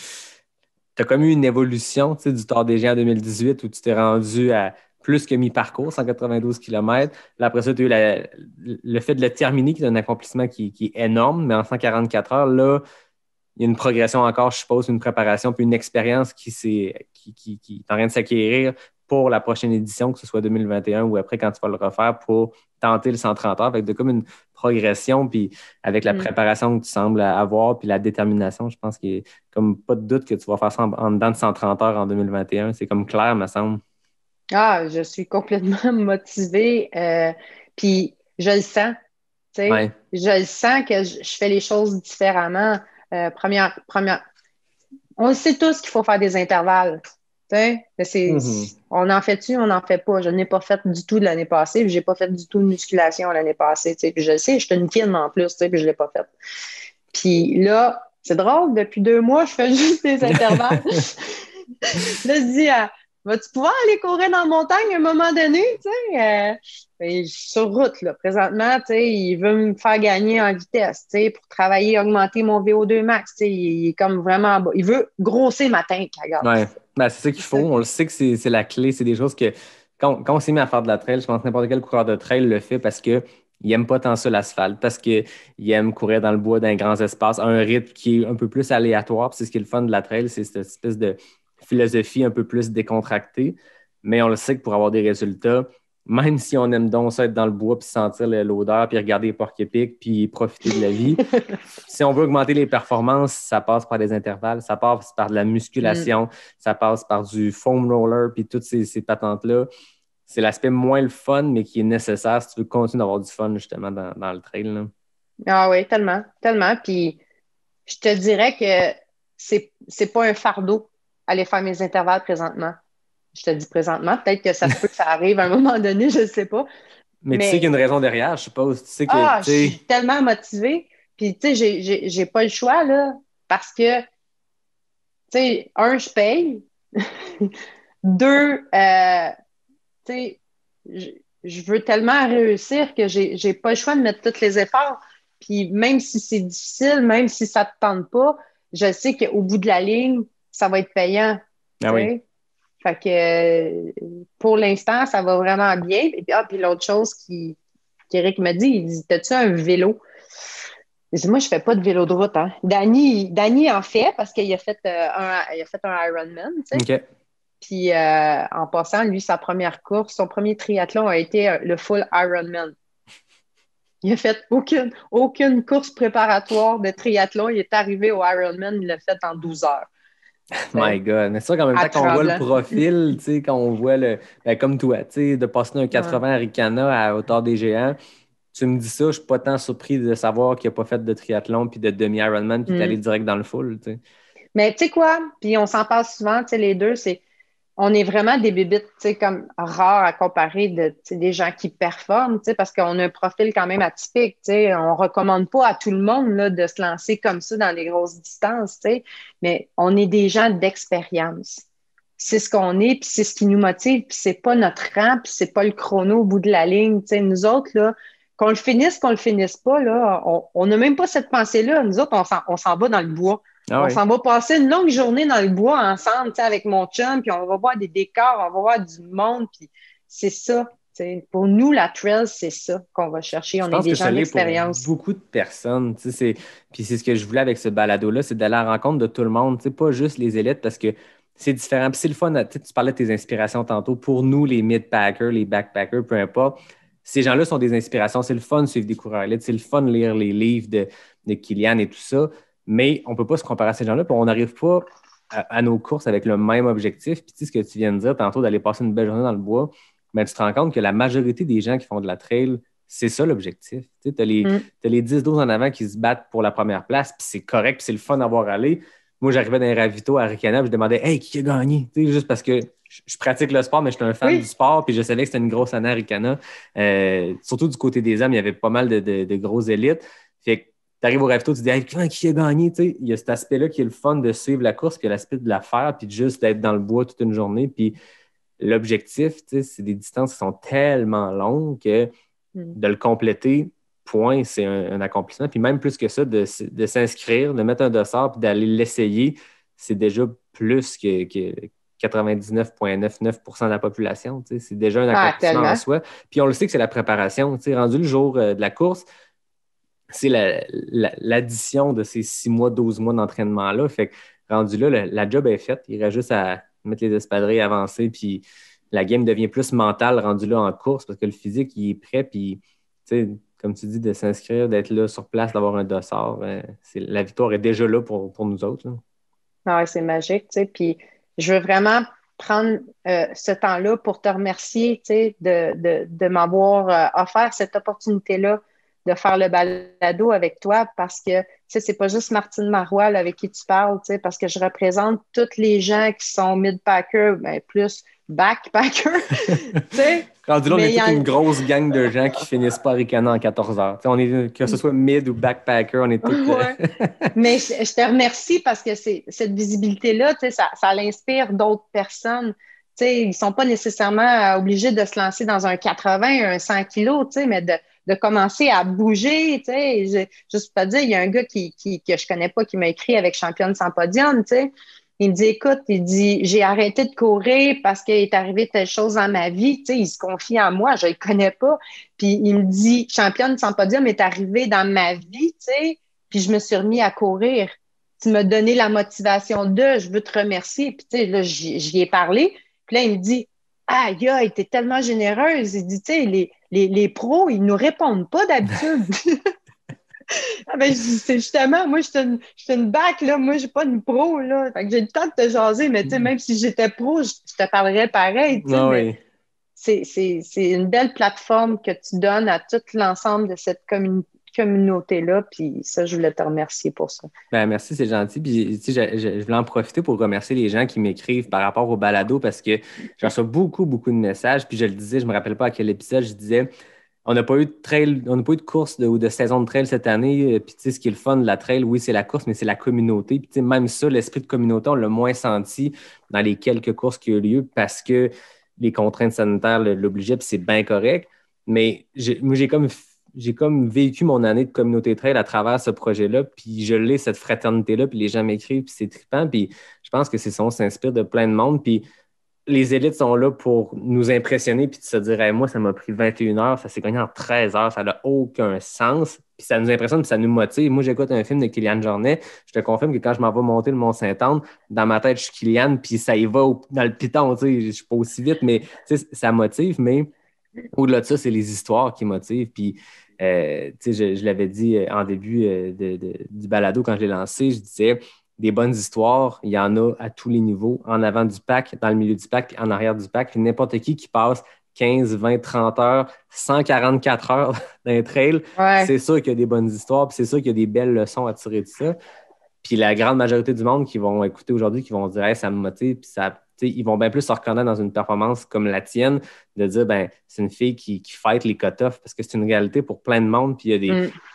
Speaker 5: tu as comme eu une évolution, tu sais, du Tour des Géants 2018 où tu t'es rendu à plus que mi-parcours, 192 km. Là, après ça, tu as eu le fait de le terminer, qui est un accomplissement qui est énorme, mais en 144 heures, là, il y a une progression encore, je suppose, une préparation, puis une expérience qui est en train de s'acquérir pour la prochaine édition, que ce soit 2021 ou après quand tu vas le refaire pour tenter le 130 heures. Fait que de comme une progression, puis avec la préparation que tu sembles avoir, puis la détermination, je pense qu'il n'y a comme pas de doute que tu vas faire ça en dedans de 130 heures en 2021. C'est comme clair, me semble.
Speaker 1: Ah, je suis complètement motivée. Puis je le sens. Tu sais,
Speaker 5: Ouais.
Speaker 1: je le sens que je fais les choses différemment. Première, on sait tous qu'il faut faire des intervalles. Tu sais, mais on en fait-tu, on n'en fait pas. Je n'ai pas fait du tout de l'année passée, puis j'ai pas fait du tout de musculation l'année passée. Tu sais, puis je le sais, je suis une fine en plus, tu sais, puis je l'ai pas fait. Puis là, c'est drôle, depuis 2 mois, je fais juste des intervalles. Là, je dis, vas-tu pouvoir aller courir dans la montagne à un moment donné, tu sais? Je suis sur route, là, présentement, tu sais, il veut me faire gagner en vitesse, tu sais, pour travailler, augmenter mon VO2 max, tu sais, il est comme vraiment bas. Il veut grosser ma tank, regarde.
Speaker 5: Ouais, ben, c'est ça qu'il faut. On le sait que c'est la clé. C'est des choses que, quand on s'est mis à faire de la trail, je pense que n'importe quel coureur de trail le fait parce qu'il n'aime pas tant ça l'asphalte, parce qu'il aime courir dans le bois, dans les grands espaces, à un rythme qui est un peu plus aléatoire. Puis c'est ce qui est le fun de la trail, c'est cette espèce de philosophie un peu plus décontractée. Mais on le sait que pour avoir des résultats, même si on aime donc ça être dans le bois, puis sentir l'odeur, puis regarder les porcs-épics, puis profiter de la vie, si on veut augmenter les performances, ça passe par des intervalles, ça passe par de la musculation, ça passe par du foam roller, puis toutes ces patentes-là. C'est l'aspect moins le fun, mais qui est nécessaire si tu veux continuer d'avoir du fun, justement, dans le trail. Là.
Speaker 1: Ah oui, tellement, tellement. Puis je te dirais que c'est pas un fardeau aller faire mes intervalles présentement. Je te dis présentement, peut-être que ça se peut que ça arrive à un moment donné, je ne sais pas.
Speaker 5: Mais tu sais qu'il y a une raison derrière, je suppose. Tu sais que,
Speaker 1: je suis tellement motivée. Puis, tu sais, j'ai pas le choix, là, parce que, tu sais, je paye. 2, tu sais, je veux tellement réussir que j'ai pas le choix de mettre tous les efforts. Puis, même si c'est difficile, même si ça te tente pas, je sais qu'au bout de la ligne, ça va être payant.
Speaker 5: Ah oui.
Speaker 1: Fait que pour l'instant, ça va vraiment bien. Et puis l'autre chose qu'Éric m'a dit, il dit, t'as-tu un vélo? Je dis, moi, je fais pas de vélo de route. Hein. Danny en fait parce qu'il a fait un Ironman. Tu sais.
Speaker 5: OK.
Speaker 1: Puis en passant, lui, sa première course, son premier triathlon a été le full Ironman. Il a fait aucune course préparatoire de triathlon. Il est arrivé au Ironman, il l'a fait en 12 heures.
Speaker 5: My God. Mais c'est sûr qu'en même temps, quand on voit le profil, quand on voit comme toi, de passer d'un 80 à Ricana à hauteur des géants, tu me dis ça, je ne suis pas tant surpris de savoir qu'il n'a pas fait de triathlon puis de demi-Ironman puis d'aller direct dans le full. T'sais.
Speaker 1: Mais tu sais quoi? Puis on s'en parle souvent, les deux, c'est on est vraiment des bébites, tu sais, comme rares à comparer de, tu sais, des gens qui performent, tu sais, parce qu'on a un profil quand même atypique, tu sais. On recommande pas à tout le monde, là, de se lancer comme ça dans des grosses distances, tu sais, mais on est des gens d'expérience. C'est ce qu'on est, puis c'est ce qui nous motive, puis c'est pas notre rang, puis c'est pas le chrono au bout de la ligne, tu sais. Nous autres, là, qu'on le finisse pas, là, on n'a même pas cette pensée-là. Nous autres, on s'en va dans le bois.
Speaker 5: Ah
Speaker 1: On
Speaker 5: oui.
Speaker 1: s'en va passer une longue journée dans le bois ensemble, tu sais, avec mon chum, puis on va voir des décors, on va voir du monde, puis c'est ça. Tu sais. Pour nous, la trail, c'est ça qu'on va chercher.
Speaker 5: Je
Speaker 1: On est
Speaker 5: pense
Speaker 1: des
Speaker 5: que ça
Speaker 1: gens
Speaker 5: l'est pour
Speaker 1: d'expérience.
Speaker 5: beaucoup de personnes. Tu sais, puis c'est ce que je voulais avec ce balado-là, c'est d'aller à la rencontre de tout le monde, tu sais, pas juste les élites, parce que c'est différent. Puis c'est le fun. Tu sais, tu parlais de tes inspirations tantôt. Pour nous, les mid-packers, les backpackers, peu importe, ces gens-là sont des inspirations. C'est le fun de suivre des coureurs élites. C'est le fun de lire les livres de Kilian et tout ça. Mais on ne peut pas se comparer à ces gens-là. Puis on n'arrive pas à nos courses avec le même objectif. Puis tu sais ce que tu viens de dire tantôt, d'aller passer une belle journée dans le bois, mais tu te rends compte que la majorité des gens qui font de la trail, c'est ça l'objectif. Tu as les 10-12 en avant qui se battent pour la première place, puis c'est correct, puis c'est le fun d'avoir allé. Moi, j'arrivais dans les ravitaux à Ricana, puis je demandais « Hey, qui a gagné? » Juste parce que je pratique le sport, mais je suis un fan du sport, puis je savais que c'était une grosse année à Ricana. Surtout du côté des hommes, il y avait pas mal de grosses élites. Fait que tu arrives au ravito, tu te dis hey, qui a gagné? T'sais, il y a cet aspect-là qui est le fun de suivre la course, puis l'aspect de la faire, puis de juste d'être dans le bois toute une journée. Puis l'objectif, c'est des distances qui sont tellement longues que de le compléter, point, c'est un accomplissement. Puis même plus que ça, de s'inscrire, de mettre un dossard, puis d'aller l'essayer, c'est déjà plus que 99,99% de la population. C'est déjà un accomplissement en soi. Puis on le sait que c'est la préparation. Rendu le jour de la course, c'est l'addition de ces 6 mois, 12 mois d'entraînement-là. Fait que rendu là, la job est faite. Il reste juste à mettre les espadrilles, avancer, puis la game devient plus mentale rendu là en course parce que le physique, il est prêt. Puis, comme tu dis, de s'inscrire, d'être là sur place, d'avoir un dossard, la victoire est déjà là pour nous autres.
Speaker 1: Ah ouais, c'est magique. Puis, je veux vraiment prendre ce temps-là pour te remercier de m'avoir offert cette opportunité-là de faire le balado avec toi parce que c'est pas juste Martine Marois là, avec qui tu parles, parce que je représente tous les gens qui sont mid-packers, ben, plus backpackers.
Speaker 5: Rendu là, on est toute une grosse gang de gens qui finissent pas Ricana en 14 heures. On est, que ce soit mid ou backpacker, on est tous...
Speaker 1: Mais je te remercie parce que cette visibilité-là, ça l'inspire d'autres personnes. Ils ne sont pas nécessairement obligés de se lancer dans un 80, un 100 kilos, mais de commencer à bouger. Juste pour te dire, il y a un gars que je connais pas qui m'a écrit avec Championne sans podium. Il me dit, écoute, j'ai arrêté de courir parce qu'il est arrivé telle chose dans ma vie. Il se confie en moi, je le connais pas. Puis il me dit, Championne sans podium est arrivé dans ma vie, puis je me suis remis à courir. Tu m'as donné la motivation je veux te remercier. Puis là, j'y ai parlé. Puis là, il me dit, aïe, t'es tellement généreuse. Il dit, les pros, ils nous répondent pas d'habitude. Je dis, c'est justement, moi, je suis une bac, là. Moi, j'ai pas une pro, là. Fait que j'ai le temps de te jaser, mais même si j'étais pro, je te parlerais pareil.
Speaker 5: Oui.
Speaker 1: C'est une belle plateforme que tu donnes à tout l'ensemble de cette communauté-là. Puis ça, je voulais te remercier pour ça.
Speaker 5: Ben, merci, c'est gentil. Puis, je voulais en profiter pour remercier les gens qui m'écrivent par rapport au balado parce que j'en reçois beaucoup, beaucoup de messages. Puis je le disais, je me rappelle pas à quel épisode, je disais, on n'a pas eu de trail, on n'a pas eu de course ou de saison de trail cette année. Puis, ce qui est le fun de la trail, oui, c'est la course, mais c'est la communauté. Puis, même ça, l'esprit de communauté, on l'a moins senti dans les quelques courses qui ont eu lieu parce que les contraintes sanitaires l'obligeaient, puis c'est bien correct. Mais moi, j'ai comme vécu mon année de communauté trail à travers ce projet-là, puis je l'ai, cette fraternité-là, puis les gens m'écrivent, puis c'est trippant, puis je pense que c'est ça, on s'inspire de plein de monde, puis les élites sont là pour nous impressionner, puis de se dire hey, moi, ça m'a pris 21 heures, ça s'est gagné en 13 heures, ça n'a aucun sens, puis ça nous impressionne, puis ça nous motive. Moi, j'écoute un film de Kylian Jornet, je te confirme que quand je m'en vais monter le Mont-Saint-Anne, dans ma tête, je suis Kylian, puis ça y va dans le piton, tu sais, je suis pas aussi vite, mais ça motive, mais au-delà de ça, c'est les histoires qui motivent, puis je l'avais dit en début du balado quand je l'ai lancé, je disais des bonnes histoires, il y en a à tous les niveaux, en avant du pack, dans le milieu du pack, puis en arrière du pack. Puis n'importe qui passe 15, 20, 30 heures, 144 heures d'un trail, c'est sûr qu'il y a des bonnes histoires, puis c'est sûr qu'il y a des belles leçons à tirer de ça. Puis la grande majorité du monde qui vont écouter aujourd'hui, qui vont dire hey, ça me motive, puis ils vont bien plus se reconnaître dans une performance comme la tienne, de dire, ben c'est une fille qui fight les cut-offs, parce que c'est une réalité pour plein de monde. Puis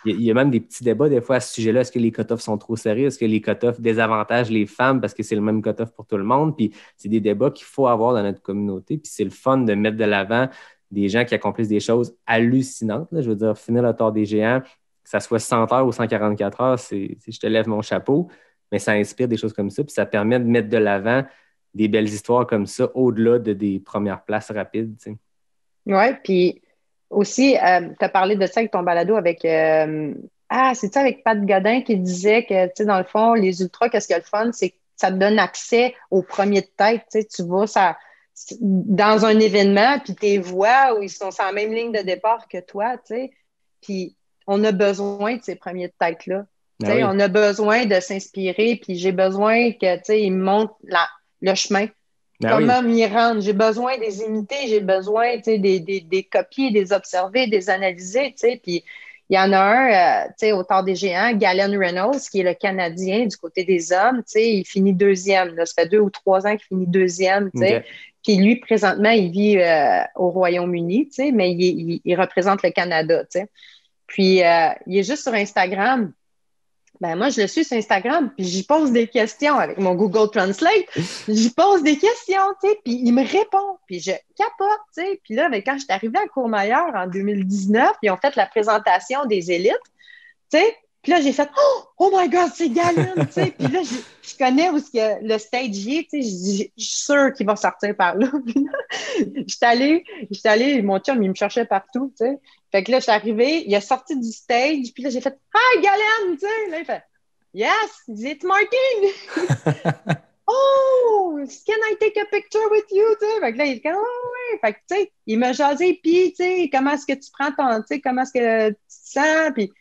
Speaker 5: il y a même des petits débats des fois à ce sujet-là. Est-ce que les cut-offs sont trop sérieux? Est-ce que les cut-offs désavantagent les femmes parce que c'est le même cut-off pour tout le monde? Puis c'est des débats qu'il faut avoir dans notre communauté. Puis c'est le fun de mettre de l'avant des gens qui accomplissent des choses hallucinantes. Là. Je veux dire, finir le Tour des Géants, que ça soit 100 heures ou 144 heures, je te lève mon chapeau, mais ça inspire des choses comme ça, puis ça permet de mettre de l'avant des belles histoires comme ça, au-delà des premières places rapides.
Speaker 1: Oui, puis aussi, tu as parlé de ça avec ton balado avec... c'est ça avec Pat Godin qui disait que, tu sais, dans le fond, les ultras, qu'est-ce qu'il y a le fun, c'est que ça te donne accès au premier de tête. Tu vas dans un événement, puis tes voix où ils sont sur la même ligne de départ que toi, tu sais. Puis on a besoin de ces premiers de tête-là. Oui. On a besoin de s'inspirer, puis j'ai besoin que, tu sais, ils me montrent le chemin. Comment m'y rendre? J'ai besoin des imiter, j'ai besoin, tu sais, des copier, des observer, des analyser, tu sais. Puis il y en a un, tu sais, au Tour des Géants, Galen Reynolds, qui est le Canadien du côté des hommes, tu sais, il finit deuxième. Là. Ça fait 2 ou 3 ans qu'il finit deuxième, tu sais. Okay. Puis lui, présentement, il vit au Royaume-Uni, tu sais, mais il représente le Canada, tu sais. Puis, il est juste sur Instagram. Ben moi, je le suis sur Instagram, puis j'y pose des questions avec mon Google Translate. J'y pose des questions, tu sais, puis il me répond. Puis je capote, tu sais. Puis là, quand je suis arrivée à Courmayeur en 2019, ils ont fait la présentation des élites, tu sais. Puis là, j'ai fait « Oh my God, c'est Galen! » tu sais. Puis là, je connais où le stage y est, tu sais. Je suis sûre qu'il va sortir par là. J'étais allée, mon chum, il me cherchait partout, tu sais. Fait que là, je suis arrivée, il a sorti du stage, puis là, j'ai fait « Hi, Galen! » tu sais. Là, il fait « Yes, it's Martin! » Oh, can I take a picture with you? Tu sais, fait que là, il dit, oh, ouais. Fait que, tu sais, il m'a jasé, puis, tu sais, comment est-ce que tu prends tu sais, comment est-ce que tu te sens? Puis,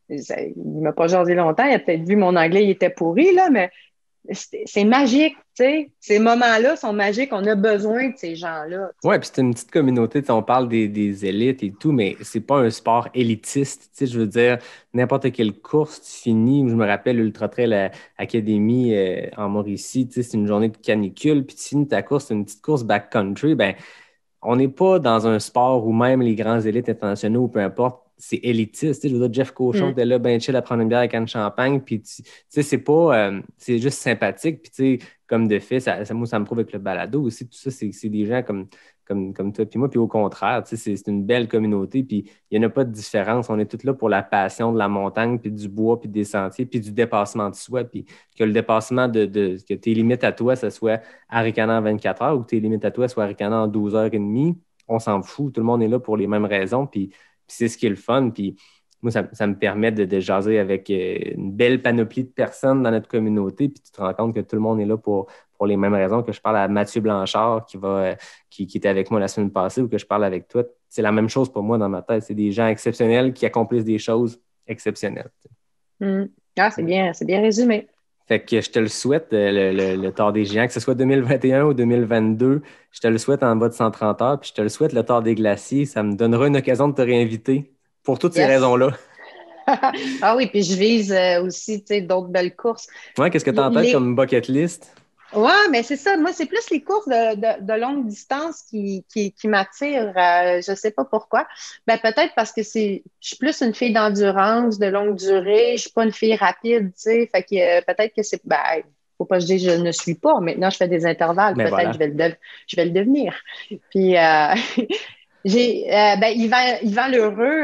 Speaker 1: il m'a pas jasé longtemps, il a peut-être vu mon anglais, il était pourri, là, mais c'est magique, tu sais. Ces moments-là sont magiques, on a besoin de ces gens-là.
Speaker 5: Oui, puis c'est une petite communauté, on parle des élites et tout, mais c'est pas un sport élitiste, tu sais, je veux dire, n'importe quelle course, tu finis, je me rappelle l'Ultra Trail Academy en Mauricie, tu sais, c'est une journée de canicule, puis tu finis ta course, c'est une petite course backcountry, ben on n'est pas dans un sport où même les grands élites internationaux, peu importe, c'est élitiste. Je veux dire, Jeff Cochon était là, ben chill à prendre une bière avec Anne Champagne, puis tu sais, c'est pas... c'est juste sympathique, puis tu sais, comme de fait, moi, ça me prouve avec le balado aussi, tout ça, c'est des gens comme toi puis moi, puis au contraire, tu sais, c'est une belle communauté, puis il n'y en a pas de différence. On est tous là pour la passion de la montagne, puis du bois, puis des sentiers, puis du dépassement de soi, puis que le dépassement que tes limites à toi, ça soit Arikana en 24 heures ou que tes limites à toi soient Arikana en 12 heures et demie, on s'en fout. Tout le monde est là pour les mêmes raisons, puis c'est ce qui est le fun. Puis moi, ça me permet de jaser avec une belle panoplie de personnes dans notre communauté. Puis tu te rends compte que tout le monde est là pour les mêmes raisons. Que je parle à Mathieu Blanchard qui était avec moi la semaine passée ou que je parle avec toi. C'est la même chose pour moi dans ma tête. C'est des gens exceptionnels qui accomplissent des choses exceptionnelles.
Speaker 1: C'est bien résumé.
Speaker 5: Fait que je te le souhaite, le Tour des Géants, que ce soit 2021 ou 2022, je te le souhaite en bas de 130 heures, puis je te le souhaite le Tour des Glaciers. Ça me donnera une occasion de te réinviter pour toutes ces raisons-là.
Speaker 1: Ah oui, puis je vise aussi d'autres belles courses.
Speaker 5: Ouais, qu'est-ce que tu as en tête comme bucket list?
Speaker 1: Oui, mais c'est ça. Moi, c'est plus les courses de longue distance qui m'attirent. Je ne sais pas pourquoi. Ben, peut-être parce que je suis plus une fille d'endurance, de longue durée. Je ne suis pas une fille rapide, tu sais. Fait que peut-être que c'est... Ben, faut pas que je dise je ne suis pas. Maintenant, je fais des intervalles.
Speaker 5: Mais
Speaker 1: peut-être
Speaker 5: voilà.
Speaker 1: je vais le devenir. Puis... Yvan Lheureux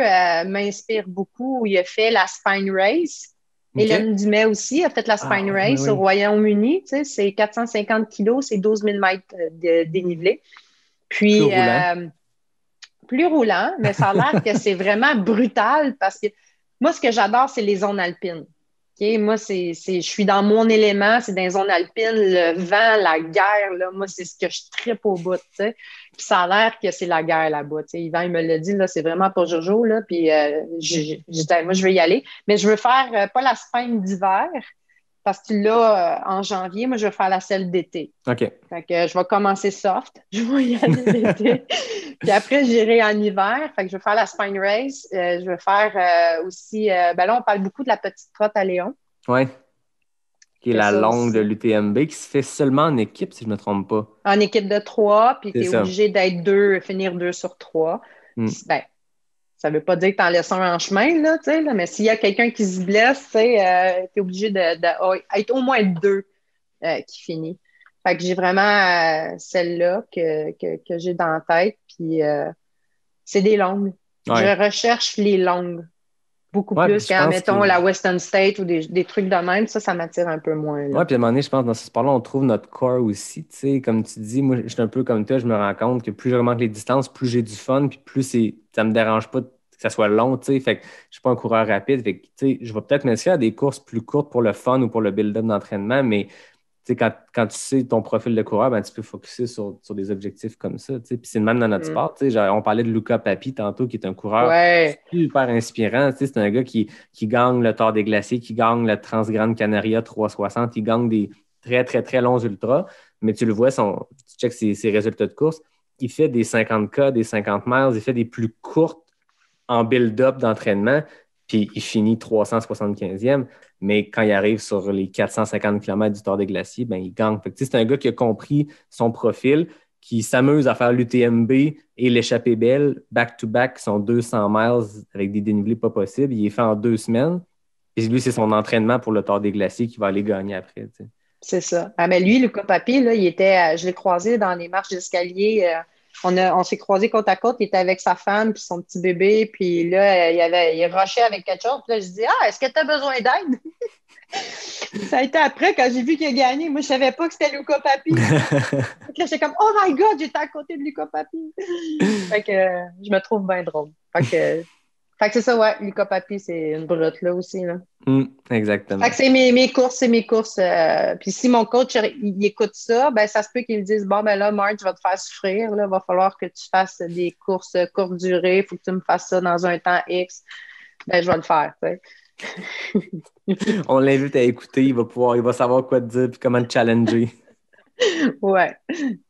Speaker 1: m'inspire beaucoup. Il a fait la Spine Race. Okay. Hélène Dumais aussi a fait la Spine Race au Royaume-Uni. Tu sais, c'est 450 kilos, c'est 12 000 mètres de dénivelé. Puis, plus roulant, mais ça a l'air que c'est vraiment brutal parce que moi, ce que j'adore, c'est les zones alpines. Okay? Moi, je suis dans mon élément, c'est dans les zones alpines, le vent, la guerre, là, moi, c'est ce que je trippe au bout, tu sais. Puis ça a l'air que c'est la guerre là-bas, tu sais. Yvan, il me l'a dit, là, c'est vraiment pas Jojo, là, puis j'ai dit, moi, je veux y aller, mais je veux faire pas la Spine d'hiver, parce que là, en janvier, moi, je vais faire la selle d'été.
Speaker 5: OK.
Speaker 1: Fait que je vais commencer soft, je vais y aller l'été, puis après, j'irai en hiver, fait que je vais faire la Spine Race, je vais faire aussi, là, on parle beaucoup de la petite trotte à Léon.
Speaker 5: Oui. qui est la longue de l'UTMB, qui se fait seulement en équipe, si je ne me trompe pas.
Speaker 1: En équipe de 3, puis tu es
Speaker 5: ça.
Speaker 1: obligé d'être 2, finir 2 sur 3. Ben, ça ne veut pas dire que tu en laisses un en chemin, là, mais s'il y a quelqu'un qui se blesse, tu es obligé d'être au moins 2 qui finit. Fait que j'ai vraiment celle-là que j'ai dans la tête, puis c'est des longues.
Speaker 5: Ouais.
Speaker 1: Je recherche les longues. Beaucoup plus qu'en, mettons, la Western State ou des trucs de même. Ça m'attire un peu moins.
Speaker 5: Oui, puis à un moment donné, je pense dans ce sport-là, on trouve notre corps aussi. Tu sais, comme tu dis, moi, je suis un peu comme toi, je me rends compte que plus j'augmente les distances, plus j'ai du fun, puis plus ça me dérange pas que ça soit long, tu sais. Fait que je suis pas un coureur rapide. Fait que, tu sais, je vais peut-être m'inscrire à des courses plus courtes pour le fun ou pour le build-up d'entraînement, mais tu sais, quand tu sais ton profil de coureur, ben, tu peux focusser sur des objectifs comme ça. Puis c'est le même dans notre sport. On parlait de Luca Papi tantôt, qui est un coureur super inspirant. C'est un gars qui gagne le Tour des Glaciers, qui gagne le Transgrande Canaria 360. Il gagne des très, très, très longs ultras. Mais tu le vois, tu checkes ses résultats de course. Il fait des 50K, des 50 miles. Il fait des plus courtes en build-up d'entraînement. Puis il finit 375e. Mais quand il arrive sur les 450 km du Tour des Glaciers, ben, il gagne. Fait que, c'est un gars qui a compris son profil, qui s'amuse à faire l'UTMB et l'échappée belle back-to-back, qui sont 200 miles avec des dénivelés pas possibles. Il est fait en 2 semaines. Et lui, c'est son entraînement pour le Tour des Glaciers qui va aller gagner après. T'sais.
Speaker 1: C'est ça. Ah, mais lui, Luca Papi, là, je l'ai croisé dans les marches d'escalier. On s'est croisés côte à côte. Il était avec sa femme puis son petit bébé. Puis là, il rushait avec quelque chose. Puis là, je dis est-ce que tu as besoin d'aide? Ça a été après, quand j'ai vu qu'il a gagné. Moi, je ne savais pas que c'était Luca Papi. Là, j'étais comme oh my God, j'étais à côté de Luca Papi. Fait que je me trouve bien drôle. Fait que c'est ça, ouais. Luca Papi, c'est une brute là aussi. Là.
Speaker 5: Exactement.
Speaker 1: Fait que c'est mes courses. Puis si mon coach il écoute ça, ben ça se peut qu'il me dise bon, ben là, Marge, je vais te faire souffrir. Il va falloir que tu fasses des courses courte durée. Il faut que tu me fasses ça dans un temps X. Ben, je vais le faire.
Speaker 5: On l'invite à écouter. Il va savoir quoi te dire et comment te challenger.
Speaker 1: Ouais.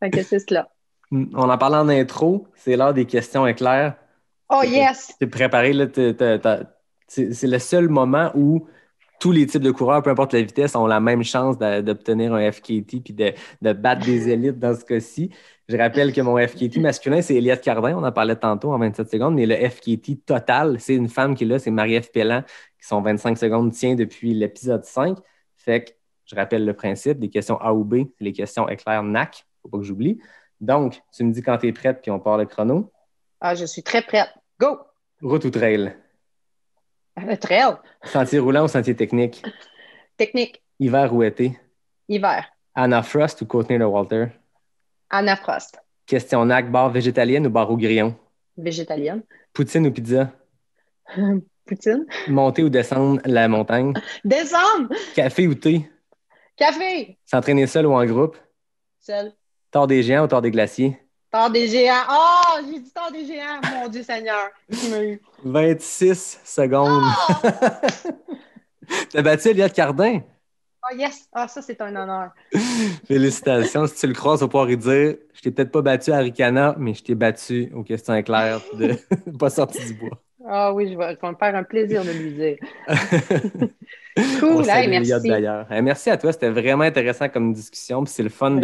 Speaker 1: Fait que c'est cela.
Speaker 5: On en parle en intro. C'est l'heure des questions éclairs.
Speaker 1: Oh yes!
Speaker 5: T'es préparé, là. C'est le seul moment où tous les types de coureurs, peu importe la vitesse, ont la même chance d'obtenir un FKT puis de battre des élites dans ce cas-ci. Je rappelle que mon FKT masculin, c'est Eliott Cardin. On en parlait tantôt en 27 secondes, mais le FKT total, c'est une femme qui est là, c'est Marie-Ève Pellan, qui son 25 secondes tient depuis l'épisode 5. Fait que je rappelle le principe, des questions A ou B, c'est les questions éclairs NAC, faut pas que j'oublie. Donc, tu me dis quand tu es prête, puis on part le chrono.
Speaker 1: Ah, je suis très prête. Go!
Speaker 5: Route ou trail?
Speaker 1: Trail.
Speaker 5: Sentier roulant ou sentier technique?
Speaker 1: Technique.
Speaker 5: Hiver ou été?
Speaker 1: Hiver.
Speaker 5: Anna Frost ou Courtney Walter?
Speaker 1: Anna Frost.
Speaker 5: Question NAC, bar végétalienne ou bar au grillon?
Speaker 1: Végétalienne.
Speaker 5: Poutine ou pizza?
Speaker 1: Poutine.
Speaker 5: Monter ou descendre la montagne?
Speaker 1: Descendre!
Speaker 5: Café ou thé?
Speaker 1: Café!
Speaker 5: S'entraîner seul ou en groupe?
Speaker 1: Seul.
Speaker 5: Tort des géants ou tort des glaciers?
Speaker 1: Tort des géants. Oh, j'ai dit tort des géants. Mon Dieu Seigneur.
Speaker 5: 26 secondes. Oh! T'as battu Eliott Cardin?
Speaker 1: Oh yes! Ah, ça, c'est un honneur.
Speaker 5: Félicitations. Si tu le croises, tu vas pouvoir lui dire je t'ai peut-être pas battu à Ricana, mais je t'ai battu aux questions éclairs de pas sorti du bois.
Speaker 1: Ah oui, je vais me faire un plaisir de lui dire. Cool, merci.
Speaker 5: D'ailleurs. Merci à toi, c'était vraiment intéressant comme discussion. Puis c'est le fun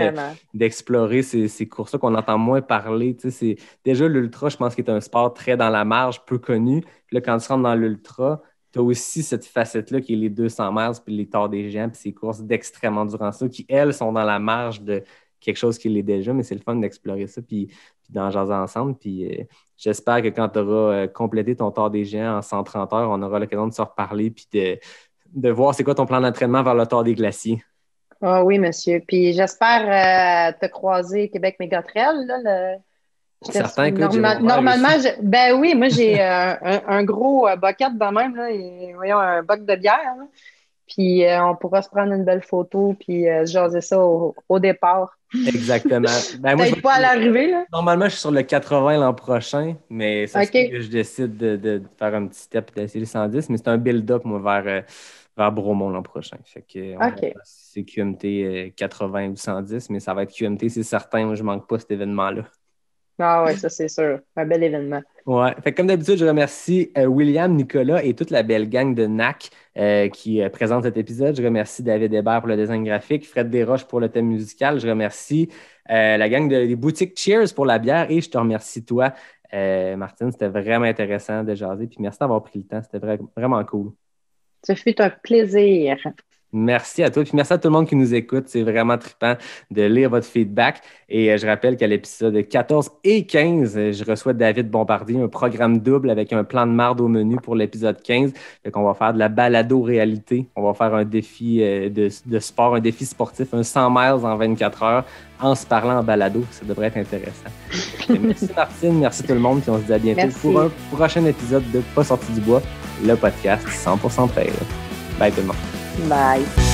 Speaker 5: d'explorer ces courses-là qu'on entend moins parler. Tu sais, déjà, l'ultra, je pense qu'il est un sport très dans la marge, peu connu. Puis là, quand tu rentres dans l'ultra, tu as aussi cette facette-là qui est les 200 miles, puis les Tours des Géants, puis ces courses d'extrême endurance-là qui, elles, sont dans la marge de quelque chose qui l'est déjà, mais c'est le fun d'explorer ça, puis d'en jaser ensemble. Puis j'espère que quand tu auras complété ton Tour des Géants en 130 heures, on aura l'occasion de se reparler, puis de voir c'est quoi ton plan d'entraînement vers le Tour des Glaciers.
Speaker 1: Ah oui, monsieur. Puis j'espère te croiser Québec Mégatrail, là,
Speaker 5: Certains
Speaker 1: normalement, ben oui, moi j'ai un gros bucket de même, là, voyons, un buck de bière. Là. Puis on pourra se prendre une belle photo puis jaser ça au départ.
Speaker 5: Exactement. Ben, moi,
Speaker 1: peut-être pas à l'arrivée, là.
Speaker 5: Normalement, je suis sur le 80 l'an prochain, mais ça c'est que je décide de faire un petit step et d'essayer le 110, mais c'est un build-up, moi, vers Bromont l'an prochain. Fait que c'est QMT 80 ou 110, mais ça va être QMT, c'est certain. Moi, je manque pas cet événement-là.
Speaker 1: Ah ouais, ça c'est sûr. Un bel événement.
Speaker 5: Ouais. Fait que comme d'habitude, je remercie William, Nicolas et toute la belle gang de NAC qui présente cet épisode. Je remercie David Hébert pour le design graphique, Fred Desroches pour le thème musical. Je remercie la gang des boutiques Cheers pour la bière et je te remercie toi, Martine. C'était vraiment intéressant de jaser. Puis merci d'avoir pris le temps. C'était vraiment cool.
Speaker 1: Ce fut un plaisir.
Speaker 5: Merci à toi. Puis merci à tout le monde qui nous écoute. C'est vraiment trippant de lire votre feedback. Et je rappelle qu'à l'épisode 14 et 15, je reçois David Bombardier, un programme double avec un plan de marde au menu pour l'épisode 15. Fait qu'on va faire de la balado-réalité. On va faire un défi de sport, un défi sportif, un 100 miles en 24 heures en se parlant en balado. Ça devrait être intéressant. Merci Martine, merci tout le monde. Puis on se dit à bientôt pour un prochain épisode de Pas sorti du bois, le podcast 100% trail. Bye tout le monde.
Speaker 1: Bye.